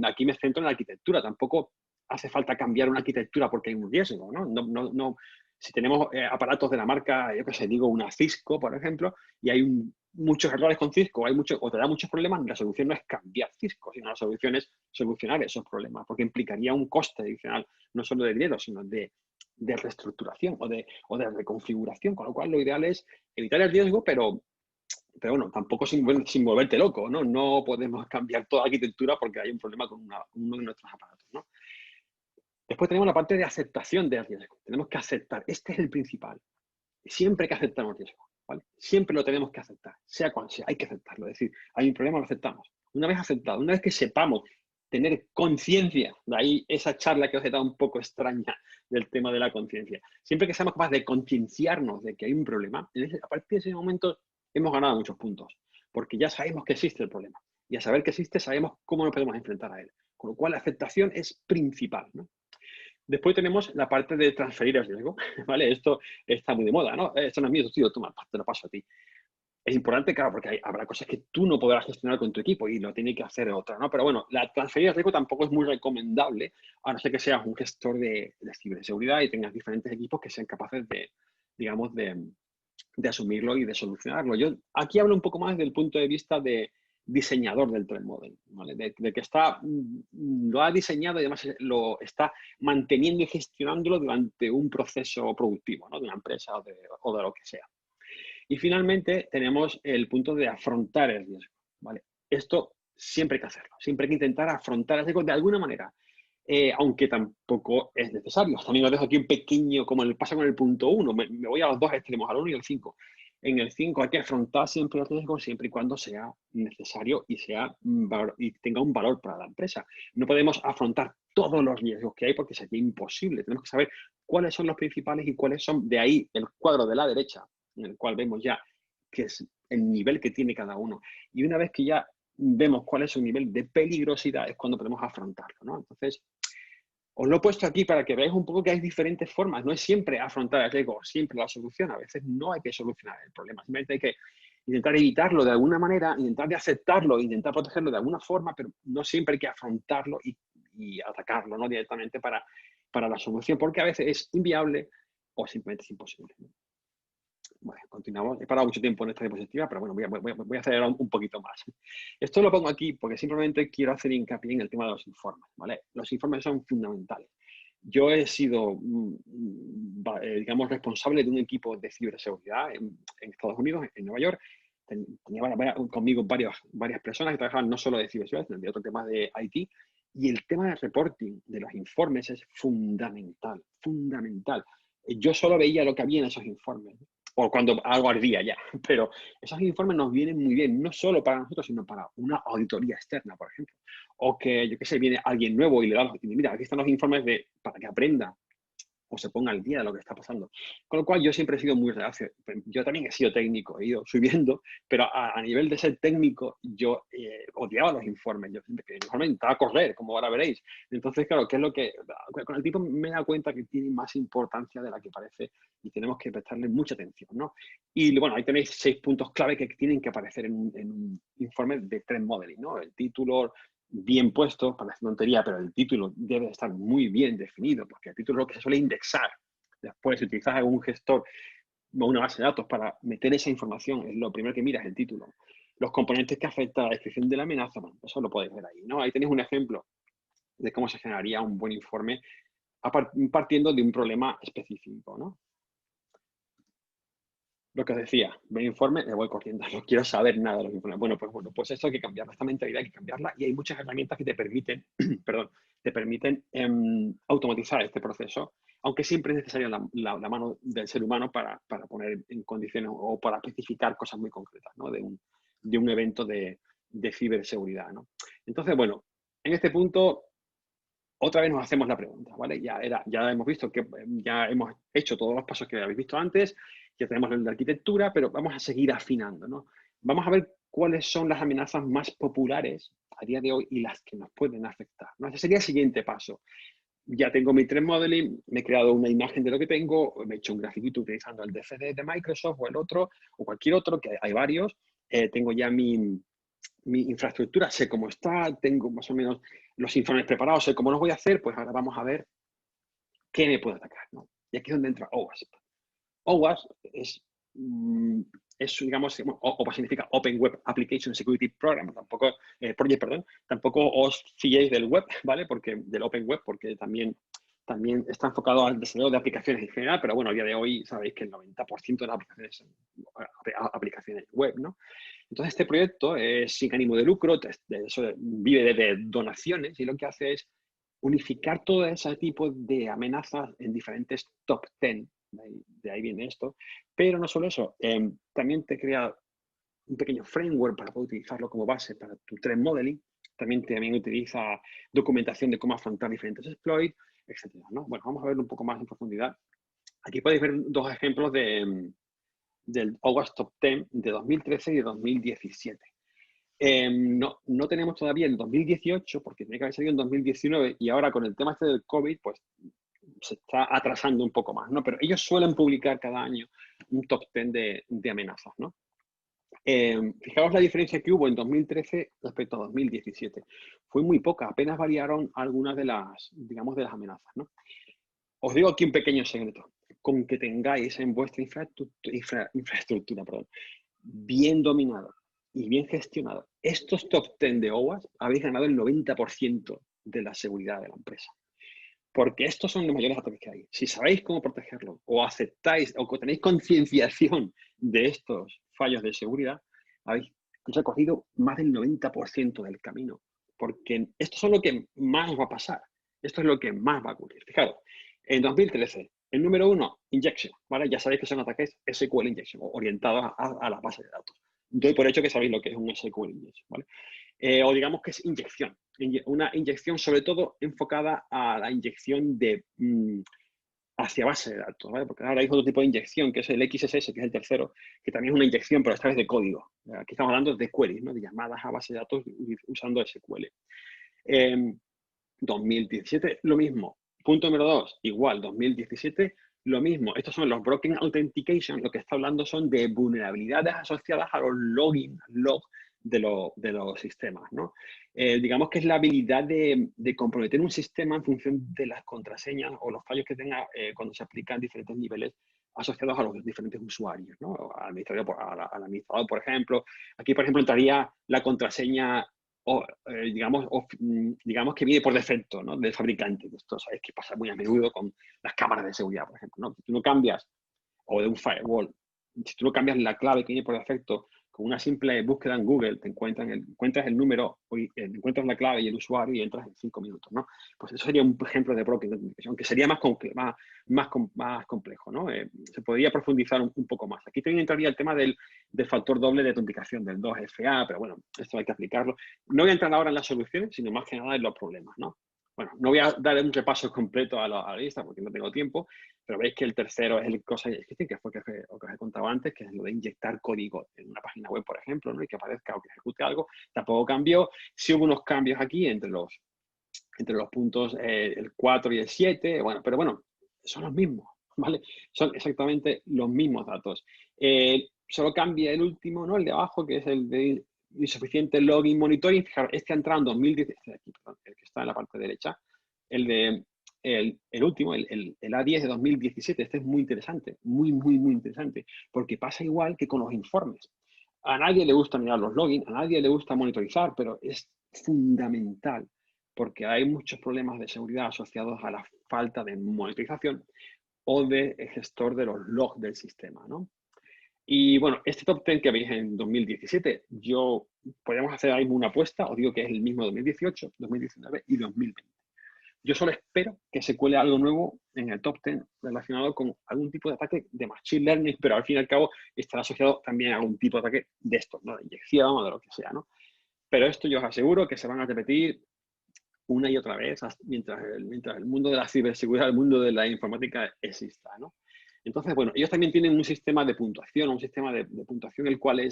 aquí me centro en la arquitectura. Tampoco hace falta cambiar una arquitectura porque hay un riesgo, ¿no? No, si tenemos aparatos de la marca, yo qué sé, digo una Cisco, por ejemplo, y hay muchos errores con Cisco, o te da muchos problemas, la solución no es cambiar Cisco, sino la solución es solucionar esos problemas, porque implicaría un coste adicional, no solo de dinero, sino de reestructuración o de reconfiguración, con lo cual lo ideal es evitar el riesgo, pero bueno, tampoco sin volverte loco, ¿no? No podemos cambiar toda la arquitectura porque hay un problema con uno de nuestros aparatos, ¿no? Después tenemos la parte de aceptación del riesgo. Tenemos que aceptar. Este es el principal. Siempre hay que aceptar un riesgo, ¿vale? Siempre lo tenemos que aceptar, sea cual sea, hay que aceptarlo. Es decir, hay un problema, lo aceptamos. Una vez aceptado, una vez que sepamos tener conciencia, de ahí esa charla que os he dado un poco extraña del tema de la conciencia. Siempre que seamos capaces de concienciarnos de que hay un problema, a partir de ese momento hemos ganado muchos puntos, porque ya sabemos que existe el problema. Y a saber que existe, sabemos cómo nos podemos enfrentar a él. Con lo cual, la aceptación es principal, ¿no? Después tenemos la parte de transferir el riesgo, ¿vale? Esto está muy de moda, ¿no? Esto no es mío, tío, toma, te lo paso a ti. Es importante, claro, porque habrá cosas que tú no podrás gestionar con tu equipo y lo tiene que hacer otra, ¿no? Pero bueno, la transferir el riesgo tampoco es muy recomendable, a no ser que seas un gestor de ciberseguridad y tengas diferentes equipos que sean capaces de, digamos, de asumirlo y de solucionarlo. Yo aquí hablo un poco más del punto de vista de diseñador del trend model, ¿vale? De que lo ha diseñado y además lo está manteniendo y gestionándolo durante un proceso productivo, ¿no? De una empresa o de lo que sea. Y finalmente tenemos el punto de afrontar el riesgo, ¿vale? Esto siempre hay que hacerlo, siempre hay que intentar afrontar el riesgo de alguna manera, aunque tampoco es necesario. También os dejo aquí un pequeño, como pasa con el punto 1, me voy a los dos extremos, al 1 y al 5. En el 5 hay que afrontar siempre el riesgo, siempre y cuando sea necesario y tenga un valor para la empresa. No podemos afrontar todos los riesgos que hay porque sería imposible. Tenemos que saber cuáles son los principales y cuáles son, de ahí el cuadro de la derecha, en el cual vemos ya qué es el nivel que tiene cada uno. Y una vez que ya vemos cuál es su nivel de peligrosidad, es cuando podemos afrontarlo, ¿no? Entonces, os lo he puesto aquí para que veáis un poco que hay diferentes formas. No es siempre afrontar el riesgo, siempre la solución. A veces no hay que solucionar el problema. Simplemente hay que intentar evitarlo de alguna manera, intentar de aceptarlo, intentar protegerlo de alguna forma, pero no siempre hay que afrontarlo y atacarlo, ¿no? Directamente para la solución, porque a veces es inviable o simplemente es imposible, ¿no? Bueno, continuamos. He parado mucho tiempo en esta diapositiva, pero bueno, voy a acelerar un poquito más. Esto lo pongo aquí porque simplemente quiero hacer hincapié en el tema de los informes, ¿vale? Los informes son fundamentales. Yo he sido, digamos, responsable de un equipo de ciberseguridad en Estados Unidos, en Nueva York. Tenía conmigo varias personas que trabajaban no solo de ciberseguridad, sino de otros temas de IT. Y el tema del reporting, de los informes, es fundamental, fundamental. Yo solo veía lo que había en esos informes, o cuando algo ardía ya, pero esos informes nos vienen muy bien, no solo para nosotros, sino para una auditoría externa, por ejemplo. O que, yo qué sé, viene alguien nuevo y le da los, mira, aquí están los informes para que aprenda o se ponga al día de lo que está pasando. Con lo cual, yo siempre he sido muy reacio. Yo también he sido técnico, he ido subiendo, pero a nivel de ser técnico, yo odiaba los informes. Yo siempre que el informe intentaba correr, como ahora veréis. Entonces, claro, ¿qué es lo que...? Con el tiempo me he dado cuenta que tiene más importancia de la que parece y tenemos que prestarle mucha atención, ¿no? Y bueno, ahí tenéis 6 puntos clave que tienen que aparecer en un informe de Threat Modeling, ¿no? El título, bien puesto, parece tontería, pero el título debe estar muy bien definido, porque el título es lo que se suele indexar. Después, si utilizas algún gestor o una base de datos para meter esa información, es lo primero que miras, el título. Los componentes que afectan a la descripción de la amenaza, bueno, eso lo podéis ver ahí, ¿no? Ahí tenéis un ejemplo de cómo se generaría un buen informe partiendo de un problema específico, ¿no? Lo que os decía, ve informe, me voy corriendo, no quiero saber nada de los informes. Bueno, pues esto hay que cambiarla, esta mentalidad hay que cambiarla y hay muchas herramientas que te permiten, perdón, te permiten automatizar este proceso, aunque siempre es necesaria la mano del ser humano para poner en condiciones o para especificar cosas muy concretas, ¿no? De un evento de ciberseguridad, ¿no? Entonces, bueno, en este punto otra vez nos hacemos la pregunta, ¿vale? Ya hemos visto que ya hemos hecho todos los pasos que habéis visto antes, ya tenemos la arquitectura, pero vamos a seguir afinando, ¿no? Vamos a ver cuáles son las amenazas más populares a día de hoy y las que nos pueden afectar, ¿no? Ese sería el siguiente paso. Ya tengo mi threat modeling, me he creado una imagen de lo que tengo, me he hecho un grafiquito utilizando el DFD de Microsoft o el otro, o cualquier otro, que hay varios. Tengo ya mi infraestructura, sé cómo está, tengo más o menos los informes preparados, sé cómo los voy a hacer, pues ahora vamos a ver qué me puede atacar, ¿no? Y aquí es donde entra OWASP. OWASP es digamos, OWASP significa Open Web Application Security Program, Project, perdón, tampoco os fiéis del web, ¿vale? Del Open Web, porque también está enfocado al desarrollo de aplicaciones en general, pero bueno, a día de hoy sabéis que el 90% de las aplicaciones son aplicaciones web, ¿no? Entonces, este proyecto es sin ánimo de lucro, vive de donaciones y lo que hace es unificar todo ese tipo de amenazas en diferentes top 10. De ahí viene esto. Pero no solo eso, también te crea un pequeño framework para poder utilizarlo como base para tu threat modeling. También utiliza documentación de cómo afrontar diferentes exploits, etcétera, ¿no? Bueno, vamos a ver un poco más en profundidad. Aquí podéis ver dos ejemplos del OWASP Top 10 de 2013 y de 2017. No tenemos todavía el 2018 porque tiene que haber salido en 2019 y ahora con el tema este del COVID, pues se está atrasando un poco más, ¿no? Pero ellos suelen publicar cada año un top 10 de amenazas, ¿no? Fijaos la diferencia que hubo en 2013 respecto a 2017. Fue muy poca, apenas variaron algunas de las, digamos, de las amenazas, ¿no? Os digo aquí un pequeño secreto. Con que tengáis en vuestra infraestructura, bien dominado y bien gestionado estos top 10 de OWASP, habéis ganado el 90% de la seguridad de la empresa. Porque estos son los mayores ataques que hay. Si sabéis cómo protegerlo o aceptáis o tenéis concienciación de estos fallos de seguridad, habéis recorrido más del 90% del camino. Porque esto es lo que más va a pasar. Esto es lo que más va a ocurrir. Fijaros, en 2013, el número 1, injection, ¿vale? Ya sabéis que son ataques SQL injection, orientados a la base de datos. Doy por hecho que sabéis lo que es un SQL injection, ¿vale? O digamos que es inyección. Una inyección sobre todo enfocada a la inyección hacia base de datos, ¿vale? Porque ahora hay otro tipo de inyección, que es el XSS, que es el tercero, que también es una inyección, pero esta vez de código. Aquí estamos hablando de queries, ¿no? De llamadas a base de datos usando SQL. 2017, lo mismo. Punto número 2, igual, 2017, lo mismo. Estos son los Broken Authentication. Lo que está hablando son de vulnerabilidades asociadas a los login, log de los sistemas, ¿no? Digamos que es la habilidad de comprometer un sistema en función de las contraseñas o los fallos que tenga cuando se aplican diferentes niveles asociados a los diferentes usuarios, ¿no? Al administrador, por ejemplo. Aquí, por ejemplo, entraría la contraseña, digamos que viene por defecto, ¿no? Del fabricante. Esto sabéis que pasa muy a menudo con las cámaras de seguridad, por ejemplo, ¿no? Si tú no cambias, o de un firewall, si tú no cambias la clave que viene por defecto, con una simple búsqueda en Google, te encuentras el número, encuentras la clave y el usuario y entras en 5 minutos, ¿no? Pues eso sería un ejemplo de broken authentication, que sería más complejo, ¿no? Se podría profundizar un poco más. Aquí también entraría el tema del factor doble de autenticación, del 2FA, pero bueno, esto hay que aplicarlo. No voy a entrar ahora en las soluciones, sino más que nada en los problemas, ¿no? Bueno, no voy a dar un repaso completo a la lista porque no tengo tiempo, pero veis que el tercero es el cosa que fue lo que os he contado antes, que es lo de inyectar código en una página web, por ejemplo, ¿no? Y que aparezca o que ejecute algo. Tampoco cambió. Sí hubo unos cambios aquí entre los puntos el 4 y el 7, bueno, pero bueno, son los mismos, ¿vale? Son exactamente los mismos datos. Solo cambia el último, ¿no? El de abajo, que es el de insuficiente login monitoring. Fijaros, este ha entrado en 2017, el que está en la parte derecha, el último, el A10 de 2017. Este es muy interesante, muy interesante, porque pasa igual que con los informes. A nadie le gusta mirar los logins, a nadie le gusta monitorizar, pero es fundamental porque hay muchos problemas de seguridad asociados a la falta de monitorización o de gestor de los logs del sistema, ¿no? Y bueno, este top 10 que veis en 2017, podríamos hacer ahí una apuesta, os digo que es el mismo 2018, 2019 y 2020. Yo solo espero que se cuele algo nuevo en el top 10 relacionado con algún tipo de ataque de machine learning, pero al fin y al cabo estará asociado también a algún tipo de ataque de esto, ¿no? De inyección o de lo que sea, ¿no? Pero esto yo os aseguro que se van a repetir una y otra vez mientras el mundo de la ciberseguridad, el mundo de la informática exista, ¿no? Entonces, bueno, ellos también tienen un sistema de puntuación, el cual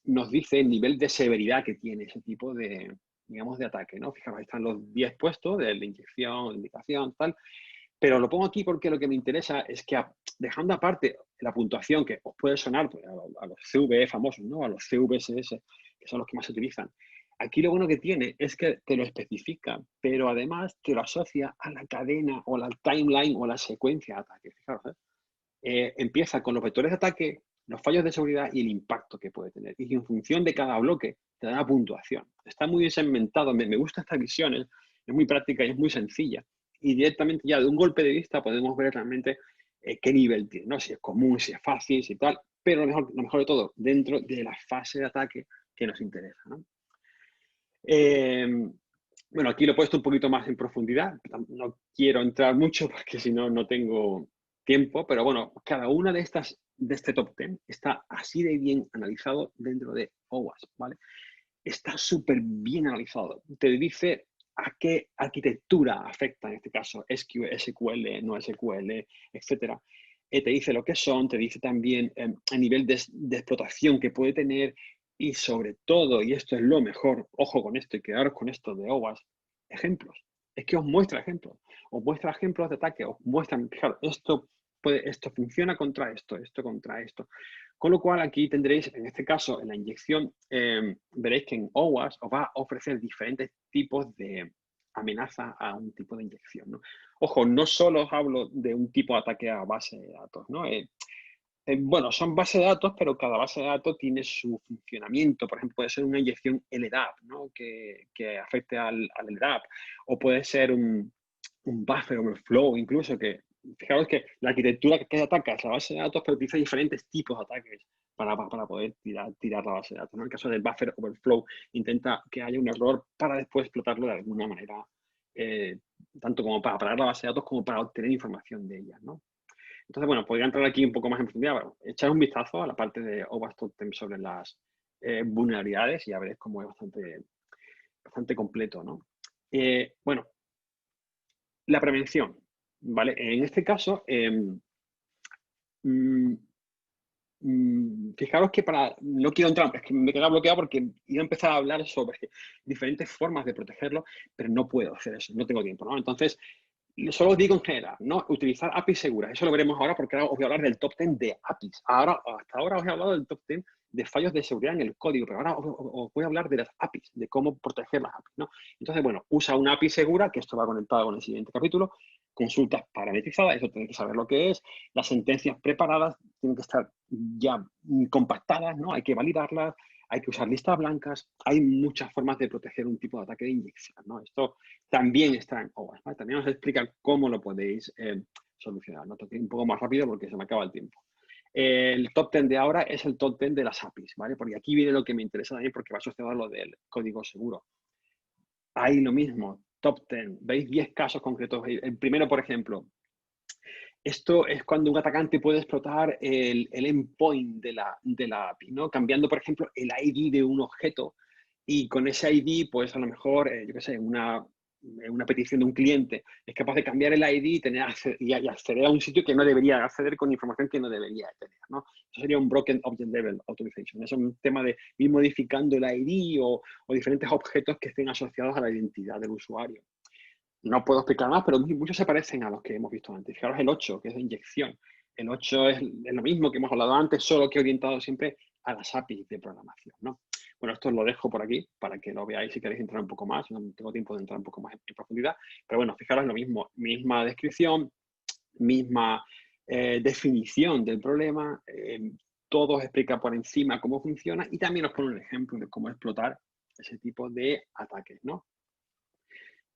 nos dice el nivel de severidad que tiene ese tipo de, digamos, de ataque, ¿no? Fijaros, ahí están los 10 puestos de la inyección, indicación, tal. Pero lo pongo aquí porque lo que me interesa es que, dejando aparte la puntuación que os puede sonar pues, a los CVE famosos, ¿no? A los CVSS, que son los que más se utilizan. Aquí lo bueno que tiene es que te lo especifica, pero además te lo asocia a la cadena o la timeline o la secuencia de ataque. Fijaros, empieza con los vectores de ataque, los fallos de seguridad y el impacto que puede tener. Y en función de cada bloque te da una puntuación. Está muy bien segmentado. Me gusta esta visión, es muy práctica y es muy sencilla. Y directamente ya de un golpe de vista podemos ver realmente qué nivel tiene, ¿no? Si es común, si es fácil, si tal. Pero lo mejor de todo, dentro de la fase de ataque que nos interesa, ¿no? Bueno, aquí lo he puesto un poquito más en profundidad. No quiero entrar mucho porque si no, no tengo tiempo. Pero bueno, cada una de este top 10 está así de bien analizado dentro de OWASP, ¿vale? Está súper bien analizado. Te dice a qué arquitectura afecta, en este caso, SQL, no SQL, etcétera. Te dice lo que son, te dice también el nivel de explotación que puede tener y sobre todo, y esto es lo mejor, ojo con esto y quedaros con esto de OWASP, ejemplos. Es que os muestra ejemplos. Os muestra ejemplos de ataque, os muestran, fijaros, esto funciona contra esto, esto contra esto. Con lo cual aquí tendréis, en este caso, en la inyección, veréis que en OWASP os va a ofrecer diferentes tipos de amenaza a un tipo de inyección, ¿no? Ojo, no solo os hablo de un tipo de ataque a base de datos, ¿no? Bueno, son bases de datos, pero cada base de datos tiene su funcionamiento. Por ejemplo, puede ser una inyección LDAP, ¿no? que afecte al LDAP, o puede ser un buffer overflow, incluso que, fijaros que la arquitectura que ataca es la base de datos, pero utiliza diferentes tipos de ataques para poder tirar la base de datos, ¿no? En el caso del buffer overflow, intenta que haya un error para después explotarlo de alguna manera, tanto como para parar la base de datos como para obtener información de ella, ¿no? Entonces, bueno, podría entrar aquí un poco más en profundidad. Bueno, echar un vistazo a la parte de OWASP Top 10 sobre las vulnerabilidades y ya veréis cómo es bastante completo, ¿no? Bueno, la prevención, ¿vale? En este caso, fijaros que no quiero entrar, es que me he quedado bloqueado porque iba a empezar a hablar sobre diferentes formas de protegerlo, pero no puedo hacer eso, no tengo tiempo, ¿no? Entonces, solo os digo en general, ¿no? Utilizar APIs seguras. Eso lo veremos ahora porque ahora os voy a hablar del top 10 de APIs. Hasta ahora os he hablado del top 10 de fallos de seguridad en el código, pero ahora os voy a hablar de las APIs, de cómo proteger las APIs, ¿no? Entonces, bueno, usa una API segura, que esto va conectado con el siguiente capítulo, consultas parametrizadas, eso tiene que saber lo que es, las sentencias preparadas tienen que estar ya compactadas, ¿no? Hay que validarlas, hay que usar listas blancas, hay muchas formas de proteger un tipo de ataque de inyección, ¿no? Esto también está en OWASP, ¿vale? También os explica cómo lo podéis solucionar, ¿no? Toqué un poco más rápido porque se me acaba el tiempo. El top 10 de ahora es el top 10 de las APIs, ¿vale? Porque aquí viene lo que me interesa también porque va asociado a lo del código seguro. Hay lo mismo, top 10, veis 10 casos concretos. El primero, por ejemplo, esto es cuando un atacante puede explotar el endpoint de la API, ¿no? Cambiando, por ejemplo, el ID de un objeto y con ese ID, pues a lo mejor, yo qué sé, una petición de un cliente es capaz de cambiar el ID y acceder a un sitio que no debería acceder con información que no debería tener, ¿no? Eso sería un Broken Object Level Authorization. Es un tema de ir modificando el ID o diferentes objetos que estén asociados a la identidad del usuario. No puedo explicar más, pero muchos se parecen a los que hemos visto antes. Fijaros el 8, que es de inyección. El 8 es lo mismo que hemos hablado antes, solo que orientado siempre a las APIs de programación, ¿no? Bueno, esto lo dejo por aquí para que lo veáis si queréis entrar un poco más. No tengo tiempo de entrar un poco más en profundidad. Pero bueno, fijaros lo mismo. Misma descripción, misma definición del problema. Todo os explica por encima cómo funciona y también os pone un ejemplo de cómo explotar ese tipo de ataques, ¿no?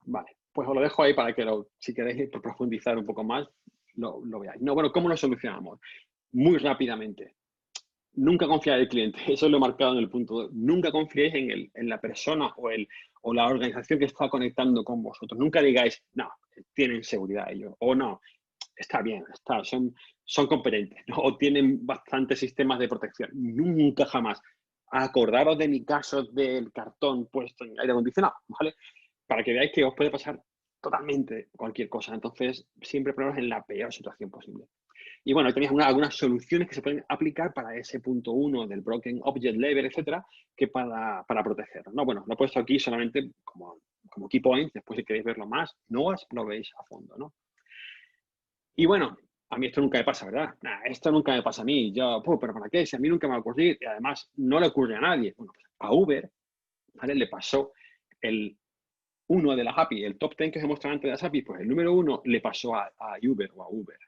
Vale, pues os lo dejo ahí para que si queréis profundizar un poco más, lo veáis. No, bueno, ¿cómo lo solucionamos? Muy rápidamente. Nunca confiar en el cliente. Eso lo he marcado en el punto 2. Nunca confiéis en la persona o la organización que está conectando con vosotros. Nunca digáis, no, tienen seguridad ellos. O no, está bien, son competentes, ¿no? O tienen bastantes sistemas de protección. Nunca jamás. Acordaros de mi caso del cartón puesto en aire acondicionado, ¿vale? Para que veáis que os puede pasar totalmente cualquier cosa. Entonces, siempre poneros en la peor situación posible. Y bueno, tenéis algunas soluciones que se pueden aplicar para ese punto 1 del Broken Object Level, etcétera, que para protegerlo, ¿no? Bueno, lo he puesto aquí solamente como key points. Después, si queréis verlo más, no os lo veis a fondo, ¿no? Y bueno, a mí esto nunca me pasa, ¿verdad? Nah, esto nunca me pasa a mí. Yo, pero ¿para qué? Si a mí nunca me va a ocurrir y además no le ocurre a nadie. Bueno, pues a Uber, ¿vale? Le pasó uno de las API, el top 10 que os he mostrado antes de las API, pues el número 1 le pasó a Uber o a Uber.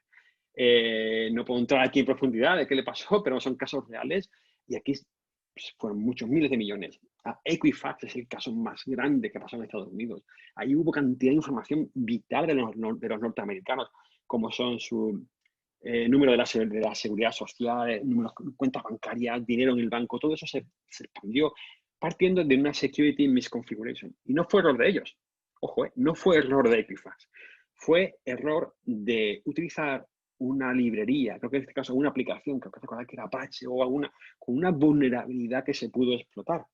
No puedo entrar aquí en profundidad de qué le pasó, pero son casos reales y aquí pues, fueron muchos miles de millones. A Equifax es el caso más grande que pasó en Estados Unidos. Ahí hubo cantidad de información vital de los norteamericanos, como son su número de la seguridad social, números, cuentas bancarias, dinero en el banco, todo eso se expandió partiendo de una security misconfiguration. Y no fue error de ellos. Ojo, no fue error de Equifax. Fue error de utilizar una librería, creo que en este caso una aplicación, creo que era Apache o con una vulnerabilidad que se pudo explotar.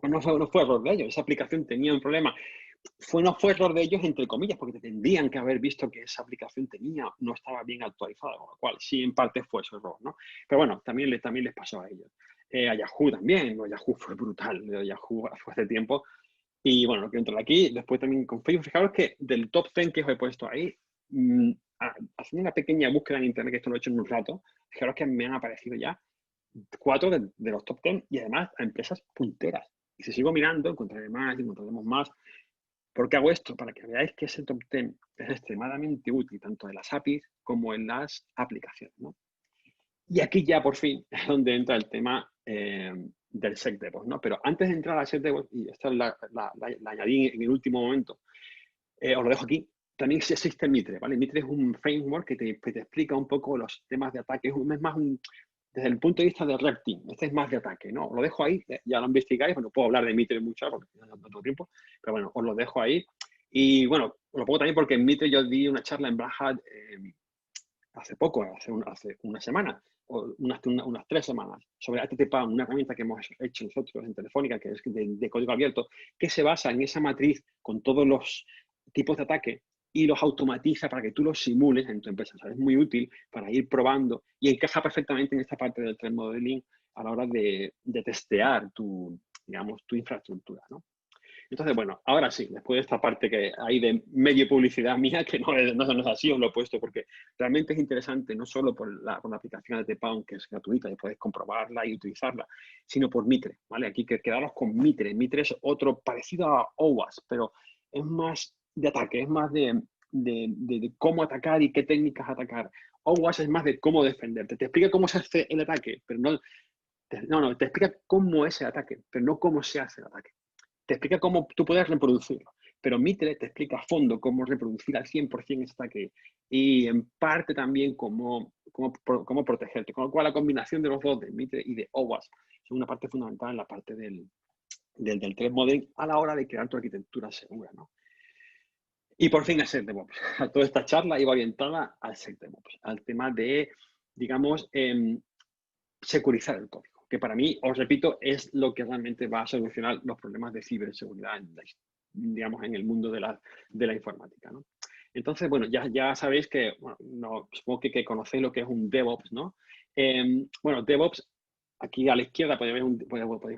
No fue error de ellos, esa aplicación tenía un problema. No fue error de ellos, entre comillas, porque tendrían que haber visto que esa aplicación no estaba bien actualizada, con lo cual sí, en parte fue su error, ¿no? Pero bueno, también les pasó a ellos. A Yahoo también, ¿no? Yahoo fue brutal, Yahoo fue hace tiempo. Y bueno, lo que entrar aquí, después también con Facebook, fijaros que del top 10 que os he puesto ahí, haciendo una pequeña búsqueda en internet, que esto lo he hecho en un rato, fijaros que me han aparecido ya 4 de los top 10 y además a empresas punteras. Y si sigo mirando, encontraremos más. ¿Por qué hago esto? Para que veáis que ese top 10 es extremadamente útil, tanto en las APIs como en las aplicaciones, ¿no? Y aquí ya por fin es donde entra el tema del SecDevOps, ¿no? Pero antes de entrar al SecDevOps, y esta la añadí en el último momento, os lo dejo aquí, también existe Mitre, ¿vale? Mitre es un framework que te explica un poco los temas de ataque, es más desde el punto de vista de Red Team, este es más de ataque, ¿no? Os lo dejo ahí, ya lo investigáis, bueno, puedo hablar de Mitre mucho porque no tengo tiempo, pero bueno, os lo dejo ahí. Y bueno, os lo pongo también porque en Mitre yo di una charla en Black Hat hace poco, hace una semana, o unas 3 semanas, sobre HTTP, una herramienta que hemos hecho nosotros en Telefónica, que es de código abierto, que se basa en esa matriz con todos los tipos de ataque y los automatiza para que tú los simules en tu empresa. O sea, es muy útil para ir probando y encaja perfectamente en esta parte del threat modeling a la hora de testear tu infraestructura, ¿no? Entonces, bueno, ahora sí, después de esta parte que hay de medio publicidad mía, que no es así, os lo he puesto porque realmente es interesante, no solo por la aplicación de TPAUN, que es gratuita y podéis comprobarla y utilizarla, sino por Mitre, ¿vale? Aquí que quedaros con Mitre. Mitre es otro parecido a OWASP, pero es más de ataque, es más de de cómo atacar y qué técnicas atacar. OWASP es más de cómo defenderte. Te explica cómo se hace el ataque, pero no, te explica cómo es el ataque, pero no cómo se hace el ataque. Te explica cómo tú puedes reproducirlo. Pero Mitre te explica a fondo cómo reproducir al 100% ese ataque y en parte también cómo protegerte. Con lo cual la combinación de los dos, de Mitre y de OWASP, es una parte fundamental en la parte del threat modeling a la hora de crear tu arquitectura segura, ¿no? Y por fin el SecDevOps. Toda esta charla iba orientada al SecDevOps, al tema de, digamos, securizar el código, que para mí, os repito, es lo que realmente va a solucionar los problemas de ciberseguridad, digamos, en el mundo de la informática, ¿no? Entonces, bueno, ya sabéis que, bueno, no, supongo que conocéis lo que es un DevOps, ¿no? Bueno, DevOps, aquí a la izquierda podéis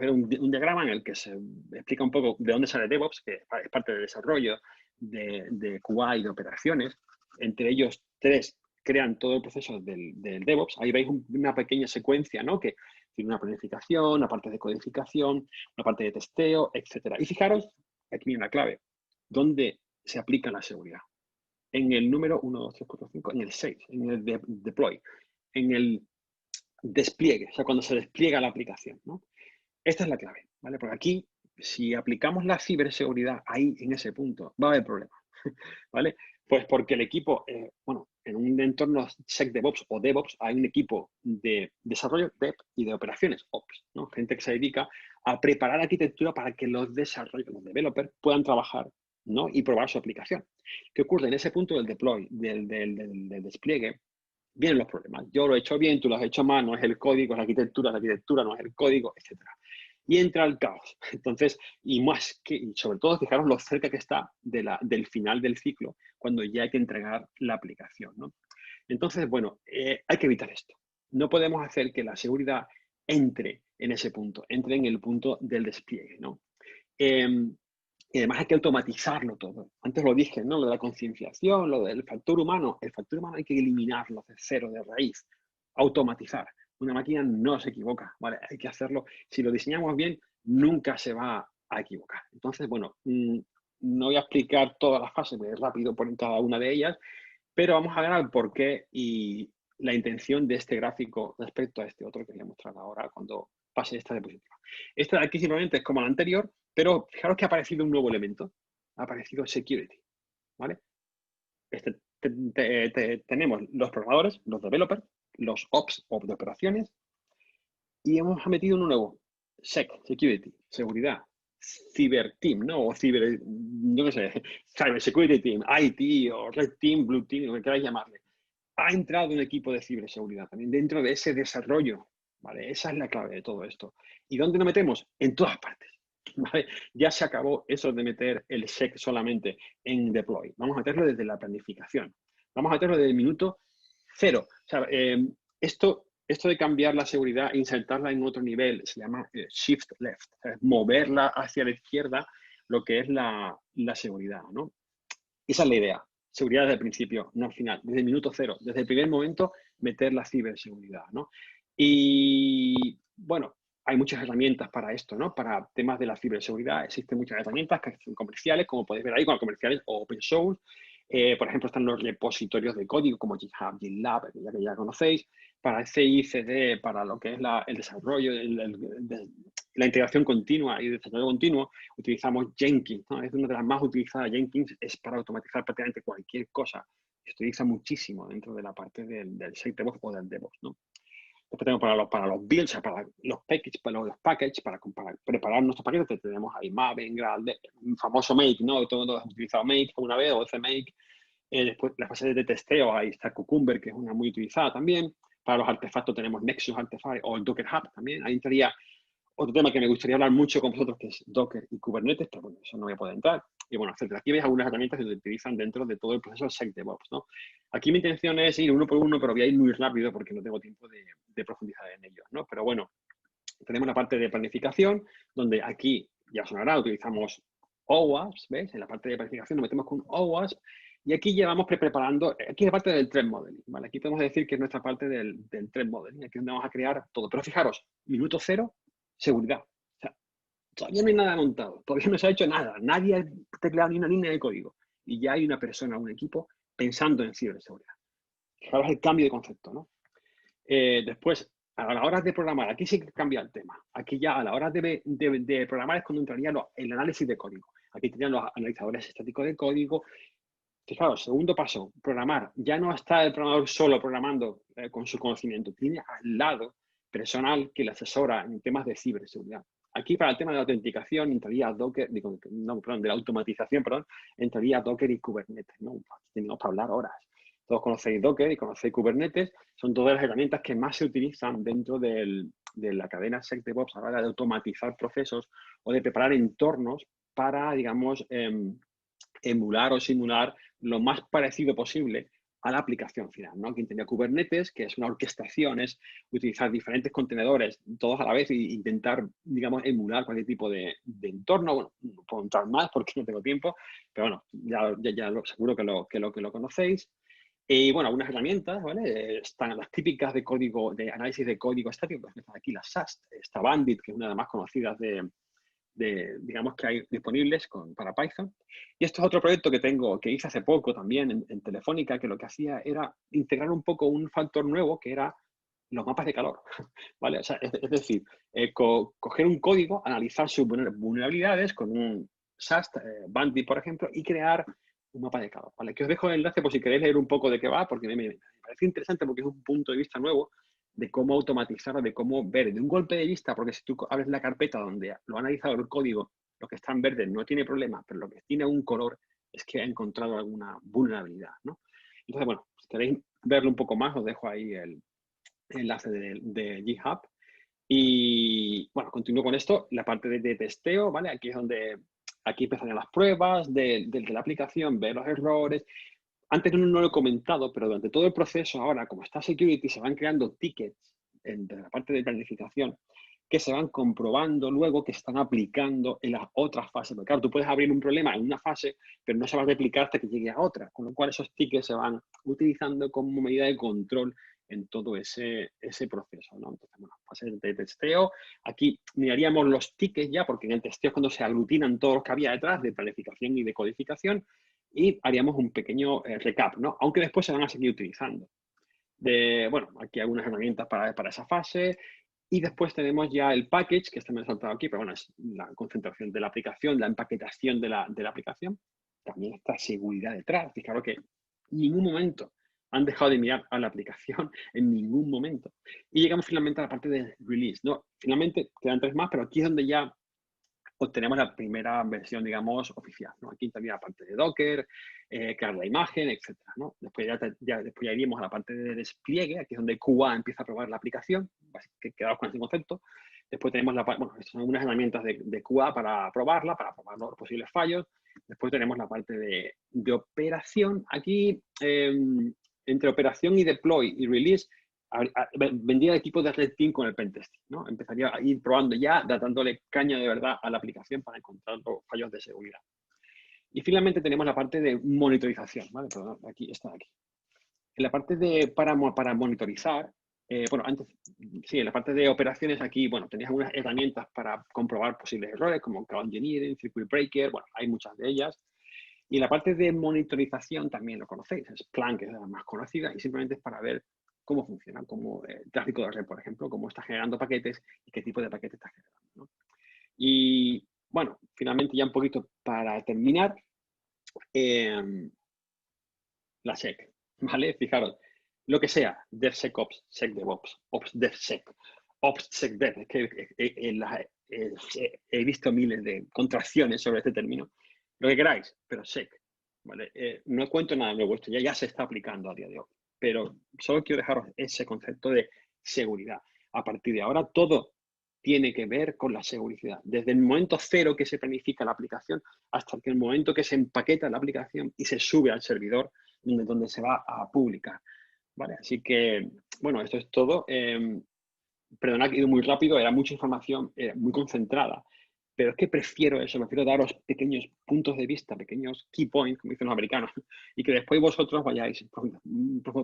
ver un diagrama en el que se explica un poco de dónde sale DevOps, que es parte del desarrollo de QA y de operaciones. Entre ellos, tres crean todo el proceso del DevOps. Ahí veis una pequeña secuencia, ¿no? Que tiene una planificación, una parte de codificación, una parte de testeo, etc. Y fijaros, aquí viene la clave, ¿dónde se aplica la seguridad? En el número 1, 2, 3, 4, 5, en el 6, en el deploy, en el despliegue, o sea, cuando se despliega la aplicación, ¿no? Esta es la clave, ¿vale? Porque aquí, si aplicamos la ciberseguridad ahí, en ese punto, va a haber problemas, ¿vale? Pues porque el equipo, bueno, en un entorno SecDevOps o DevOps hay un equipo de desarrollo Dev y de operaciones Ops, ¿no? Gente que se dedica a preparar arquitectura para que los developers puedan trabajar, ¿no? Y probar su aplicación. ¿Qué ocurre? En ese punto del deploy, del despliegue, vienen los problemas. Yo lo he hecho bien, tú lo has hecho mal, no es el código, es la arquitectura no es el código, etc. Y entra el caos. Entonces, y sobre todo, fijaros lo cerca que está del final del ciclo, cuando ya hay que entregar la aplicación, ¿no? Entonces, bueno, hay que evitar esto. No podemos hacer que la seguridad entre en ese punto, entre en el punto del despliegue, ¿no? Y además hay que automatizarlo todo. Antes lo dije, ¿no? Lo de la concienciación, lo del factor humano. El factor humano hay que eliminarlo de cero, de raíz. Automatizar. Una máquina no se equivoca, ¿vale? Hay que hacerlo. Si lo diseñamos bien, nunca se va a equivocar. Entonces, bueno, no voy a explicar todas las fases, voy a ir rápido por cada una de ellas, pero vamos a ver el porqué y la intención de este gráfico respecto a este otro que voy a mostrar ahora cuando pase esta diapositiva. Esta de aquí simplemente es como la anterior, pero fijaros que ha aparecido un nuevo elemento. Ha aparecido security, ¿vale? Tenemos los programadores, los developers, los ops o de operaciones, y hemos metido uno nuevo, security, seguridad, cyber team, ¿no? O no sé, cyber security team, IT o red team, blue team, lo que queráis llamarle. Ha entrado un equipo de ciberseguridad también dentro de ese desarrollo, ¿vale? Esa es la clave de todo esto. ¿Y dónde lo metemos? En todas partes, ¿vale? Ya se acabó eso de meter el sec solamente en deploy. Vamos a meterlo desde la planificación. Vamos a meterlo desde el minuto cero. O sea, esto de cambiar la seguridad e insertarla en otro nivel se llama shift left, moverla hacia la izquierda, lo que es la seguridad, ¿no? Esa es la idea. Seguridad desde el principio, no al final. Desde el minuto cero, desde el primer momento, meter la ciberseguridad, ¿no? Y, bueno, hay muchas herramientas para esto, ¿no? Para temas de la ciberseguridad existen muchas herramientas que son comerciales, como podéis ver ahí, con comerciales o open source. Por ejemplo, están los repositorios de código como GitHub, GitLab, que ya conocéis, para CI/CD, para lo que es el desarrollo, la integración continua y desarrollo continuo, utilizamos Jenkins, ¿no? Es una de las más utilizadas. Jenkins es para automatizar prácticamente cualquier cosa. Se utiliza muchísimo dentro de la parte del SecDevOps o del DevOps, ¿no? Después tenemos para los builds, para los packages, para preparar nuestros paquetes, tenemos ahí Maven, Graal, un famoso Make, ¿no? Todos hemos utilizado Make una vez o CMake. Después, la fase de testeo, ahí está Cucumber, que es una muy utilizada también. Para los artefactos tenemos Nexus Artifact o el Docker Hub también. Ahí entraría otro tema que me gustaría hablar mucho con vosotros, que es Docker y Kubernetes, pero bueno, eso no voy a poder entrar. Y bueno, etcétera. Aquí veis algunas herramientas que se utilizan dentro de todo el proceso SecDevOps, ¿no? Aquí mi intención es ir uno por uno, pero voy a ir muy rápido porque no tengo tiempo de profundizar en ellos, ¿no? Pero bueno, tenemos la parte de planificación, donde aquí, ya sonará, utilizamos OWASP, ¿ves? En la parte de planificación nos metemos con OWASP, y aquí llevamos preparando, aquí es la parte del threat modeling, ¿vale? Aquí podemos decir que es nuestra parte del threat modeling, aquí es donde vamos a crear todo. Pero fijaros, minuto cero, seguridad. O sea, todavía no hay nada montado, todavía no se ha hecho nada, nadie ha tecleado ni una línea de código. y ya hay una persona, un equipo, pensando en ciberseguridad. Fijaros el cambio de concepto, ¿no? Después, a la hora de programar, aquí sí que cambia el tema. Aquí ya a la hora de programar es cuando entraría el análisis de código. Aquí tendrían los analizadores estáticos de código. Fijaros, segundo paso, programar. Ya no está el programador solo programando con su conocimiento. Tiene al lado personal que le asesora en temas de ciberseguridad. Aquí para el tema de la autenticación entraría Docker, de la automatización, perdón, entraría Docker y Kubernetes, ¿no? Tenemos para hablar horas. Todos conocéis Docker y conocéis Kubernetes. Son todas las herramientas que más se utilizan dentro de la cadena SecDevOps a la hora de automatizar procesos o de preparar entornos para, digamos, emular o simular lo más parecido posible a la aplicación final, ¿no? Aquí tenía Kubernetes, que es una orquestación, es utilizar diferentes contenedores todos a la vez e intentar, digamos, emular cualquier tipo de entorno. Bueno, no puedo entrar más porque no tengo tiempo, pero bueno, ya seguro que lo conocéis. Y bueno, algunas herramientas, ¿vale? Están las típicas de código, de análisis de código estático, que están aquí las SAST, está Bandit, que es una de las más conocidas digamos, que hay disponibles para Python. Y esto es otro proyecto que hice hace poco también en Telefónica, que lo que hacía era integrar un poco un factor nuevo, que era los mapas de calor, ¿vale? O sea, es decir, coger un código, analizar sus vulnerabilidades con un SAST, Bandit, por ejemplo, y crear un mapa de calor, ¿vale? Que os dejo el enlace por si queréis leer un poco de qué va, porque me parece interesante porque es un punto de vista nuevo de cómo automatizar o de cómo ver de un golpe de vista, porque si tú abres la carpeta donde lo ha analizado el código, lo que está en verde no tiene problema, pero lo que tiene un color es que ha encontrado alguna vulnerabilidad, ¿no? Entonces, bueno, si queréis verlo un poco más, os dejo ahí el enlace de GitHub. Y bueno, continúo con esto, la parte de testeo, ¿vale? Aquí es donde, aquí empezarían las pruebas de la aplicación, ver los errores. Antes no lo he comentado, pero durante todo el proceso ahora, como está Security, se van creando tickets de la parte de planificación que se van comprobando luego que se están aplicando en las otras fases. Porque claro, tú puedes abrir un problema en una fase, pero no se va a replicar hasta que llegue a otra. Con lo cual esos tickets se van utilizando como medida de control en todo ese proceso, ¿no? Entonces, bueno, fase de testeo. Aquí miraríamos los tickets ya, porque en el testeo es cuando se aglutinan todos los que había detrás de planificación y de codificación, y haríamos un pequeño recap, ¿no? Aunque después se van a seguir utilizando. Bueno, aquí algunas herramientas para esa fase. Y después tenemos ya el package, que este me he saltado aquí, pero bueno, es la concentración de la aplicación, la empaquetación de la aplicación. También está seguridad detrás. Fijaros que en ningún momento han dejado de mirar a la aplicación, en ningún momento. Y llegamos finalmente a la parte de release, ¿no? Finalmente quedan 3 más, pero aquí es donde ya obtenemos la primera versión, digamos, oficial, ¿no? Aquí también la parte de Docker, crear la imagen, etcétera, ¿no? Después después ya iríamos a la parte de despliegue, aquí es donde QA empieza a probar la aplicación, que quedaos con ese concepto. Después tenemos bueno, estas son algunas herramientas de QA para probar los posibles fallos. Después tenemos la parte de operación. Aquí, entre operación y deploy y release, vendría el equipo de Red Team con el pentesting, ¿no? Empezaría a ir probando ya, dándole caña de verdad a la aplicación para encontrar los fallos de seguridad. Y finalmente tenemos la parte de monitorización, ¿vale? Perdón, aquí está aquí. En la parte para monitorizar, bueno, antes, sí, en la parte de operaciones aquí, bueno, tenéis algunas herramientas para comprobar posibles errores, como Cloud Engineering, Circuit Breaker, bueno, hay muchas de ellas. Y la parte de monitorización también lo conocéis, es Splunk, que es la más conocida, y simplemente es para ver cómo funciona, como tráfico de red, por ejemplo, cómo está generando paquetes y qué tipo de paquetes está generando, ¿no? Y bueno, finalmente ya un poquito para terminar, la SEC, ¿vale? Fijaros, lo que sea, DevSecOps, SecDevOps, OpsDevSec, OpsSecDev, es que he visto miles de contracciones sobre este término, lo que queráis, pero Sec, ¿vale? No cuento nada nuevo, esto ya se está aplicando a día de hoy, pero solo quiero dejaros ese concepto de seguridad. A partir de ahora, todo tiene que ver con la seguridad. Desde el momento cero que se planifica la aplicación hasta el momento que se empaqueta la aplicación y se sube al servidor donde se va a publicar, ¿vale? Así que, bueno, esto es todo. Perdonad que he ido muy rápido, era mucha información, muy concentrada, pero es que prefiero eso, prefiero daros pequeños puntos de vista, pequeños key points, como dicen los americanos, y que después vosotros vayáis,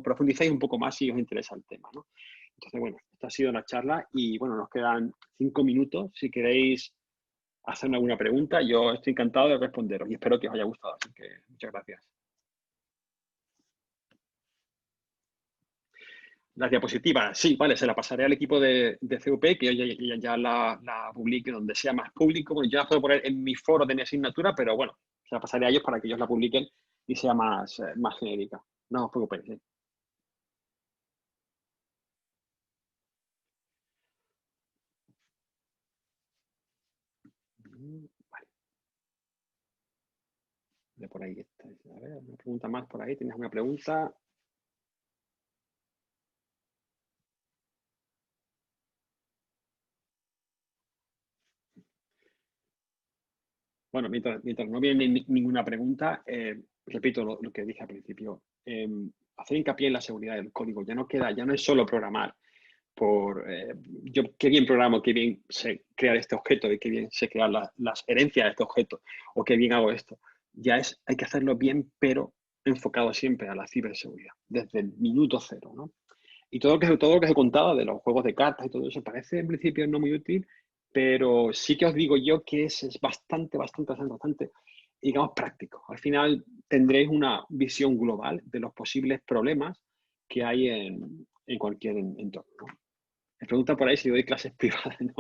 profundicéis un poco más si os interesa el tema, ¿no? Entonces, bueno, esta ha sido la charla y, bueno, nos quedan 5 minutos. Si queréis hacerme alguna pregunta, yo estoy encantado de responderos y espero que os haya gustado. Así que muchas gracias. Las diapositivas, sí, vale, se la pasaré al equipo de CUP, que ya la publique donde sea más público. Bueno, yo la puedo poner en mi foro de mi asignatura, pero bueno, se la pasaré a ellos para que ellos la publiquen y sea más genérica. No os preocupéis. Sí. Vale, de por ahí está. A ver, una pregunta más por ahí. ¿Tienes una pregunta? Bueno, mientras no viene ninguna pregunta, repito lo que dije al principio. Hacer hincapié en la seguridad del código. Ya no es solo programar yo qué bien programo, qué bien sé crear este objeto y qué bien sé crear las herencias de este objeto o qué bien hago esto. Hay que hacerlo bien, pero enfocado siempre a la ciberseguridad, desde el minuto cero, ¿no? Y todo lo que os he contado de los juegos de cartas y todo eso parece en principio no muy útil, pero sí que os digo yo que es bastante, digamos, práctico. Al final tendréis una visión global de los posibles problemas que hay en cualquier entorno, ¿no? Me pregunta por ahí si doy clases privadas. No,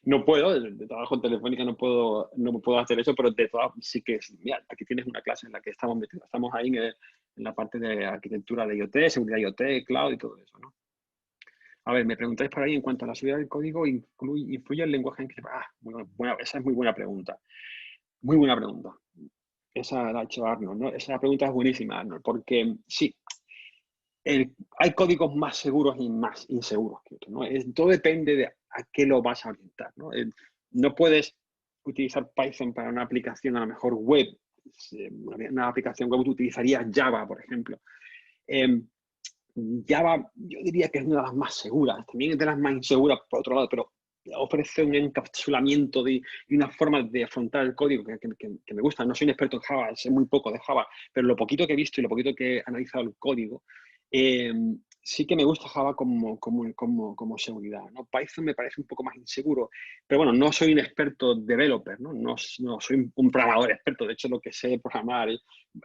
no puedo, de trabajo en Telefónica no puedo hacer eso, pero de todas sí que, mira, aquí tienes una clase en la que estamos metidos. Estamos ahí en la parte de arquitectura de IoT, seguridad IoT, cloud y todo eso, ¿no? A ver, me preguntáis por ahí en cuanto a la seguridad del código, ¿influye el lenguaje en que... esa es muy buena pregunta. Muy buena pregunta. Esa la ha hecho Arnold, ¿no? Esa pregunta es buenísima, Arnold, porque sí, hay códigos más seguros y más inseguros que otros, ¿no? Todo depende de a qué lo vas a orientar, ¿no? No puedes utilizar Python para una aplicación a lo mejor web, una aplicación web, tú utilizarías Java, por ejemplo. Eh, Java, yo diría que es una de las más seguras, también es de las más inseguras por otro lado, pero ofrece un encapsulamiento y una forma de afrontar el código que me gusta. No soy un experto en Java, sé muy poco de Java, pero lo poquito que he visto y lo poquito que he analizado el código, eh, sí que me gusta Java como seguridad, ¿no? Python me parece un poco más inseguro, pero bueno, no soy un experto developer, ¿no? No soy un programador experto. De hecho, lo que sé programar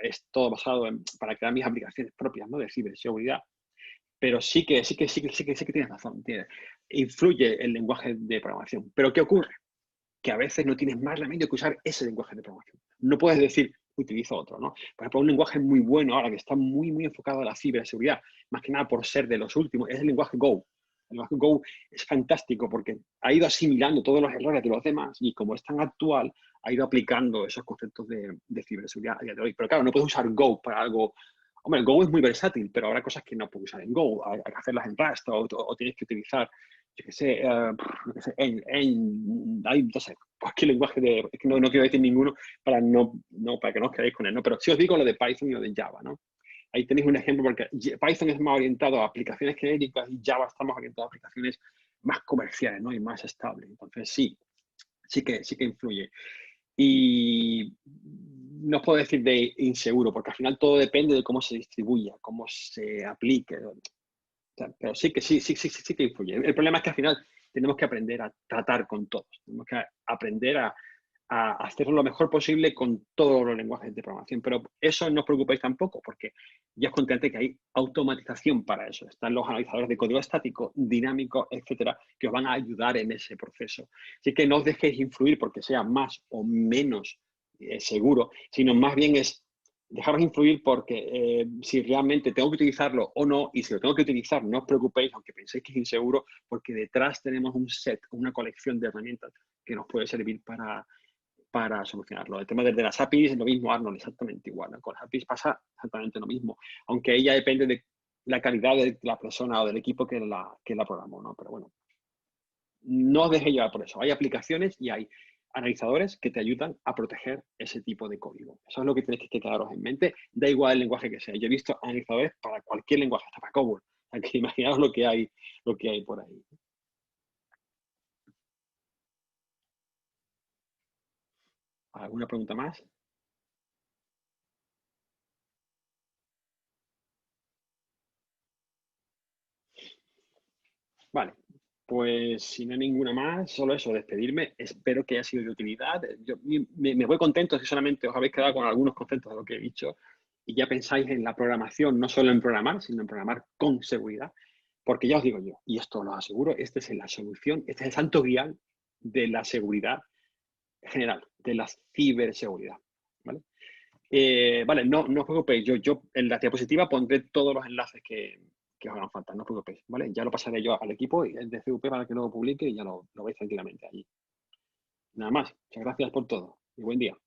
es todo basado para crear mis aplicaciones propias, ¿no? De ciberseguridad. Pero sí que tienes razón. Influye el lenguaje de programación. Pero ¿qué ocurre? Que a veces no tienes más remedio que usar ese lenguaje de programación. No puedes decir, utilizo otro, ¿no? Por ejemplo, un lenguaje muy bueno ahora que está muy enfocado a la ciberseguridad, más que nada por ser de los últimos, es el lenguaje Go. El lenguaje Go es fantástico porque ha ido asimilando todos los errores de los demás y como es tan actual, ha ido aplicando esos conceptos de ciberseguridad a día de hoy. Pero claro, no puedes usar Go para algo. Hombre, el Go es muy versátil, pero habrá cosas que no puedes usar en Go. Hay que hacerlas en Rust o tienes que utilizar, yo qué sé, no sé, cualquier lenguaje es que no quiero decir ninguno para que no os quedéis con él, ¿no? Pero sí os digo lo de Python y lo de Java, ¿no? Ahí tenéis un ejemplo porque Python es más orientado a aplicaciones genéricas y Java está más orientado a aplicaciones más comerciales, ¿no? Y más estables. Entonces sí que influye. Y no os puedo decir de inseguro, porque al final todo depende de cómo se distribuya, cómo se aplique. O sea, pero sí que influye. El problema es que al final tenemos que aprender a tratar con todos. Tenemos que aprender a hacerlo lo mejor posible con todos los lenguajes de programación. Pero eso no os preocupéis tampoco, porque ya os conté antes que hay automatización para eso. Están los analizadores de código estático, dinámico, etcétera, que os van a ayudar en ese proceso. Así que no os dejéis influir porque sea más o menos seguro, sino más bien es dejaros influir porque si realmente tengo que utilizarlo o no, y si lo tengo que utilizar, no os preocupéis, aunque penséis que es inseguro, porque detrás tenemos un set, una colección de herramientas que nos puede servir para solucionarlo. El tema de las APIs es lo mismo, Arnold, exactamente igual, ¿no? Con las APIs pasa exactamente lo mismo, aunque ella depende de la calidad de la persona o del equipo que la programó, ¿no? Pero bueno, no os dejéis llevar por eso. Hay aplicaciones y hay analizadores que te ayudan a proteger ese tipo de código. Eso es lo que tenéis que quedaros en mente. Da igual el lenguaje que sea. Yo he visto analizadores para cualquier lenguaje, hasta para COBOL. O sea, que imaginaos lo que hay por ahí. ¿Alguna pregunta más? Vale. Pues si no hay ninguna más, solo eso, despedirme. Espero que haya sido de utilidad. Yo me voy contento si solamente os habéis quedado con algunos conceptos de lo que he dicho y ya pensáis en la programación, no solo en programar, sino en programar con seguridad. Porque ya os digo yo, y esto lo aseguro, esta es la solución, este es el santo grial de la seguridad general, de la ciberseguridad. ¿Vale? Vale, no os preocupéis, yo en la diapositiva pondré todos los enlaces que os hagan falta, no os preocupéis, ¿vale? Ya lo pasaré yo al equipo y el de CVP para que lo publique y ya lo veis tranquilamente allí. Nada más, muchas gracias por todo y buen día.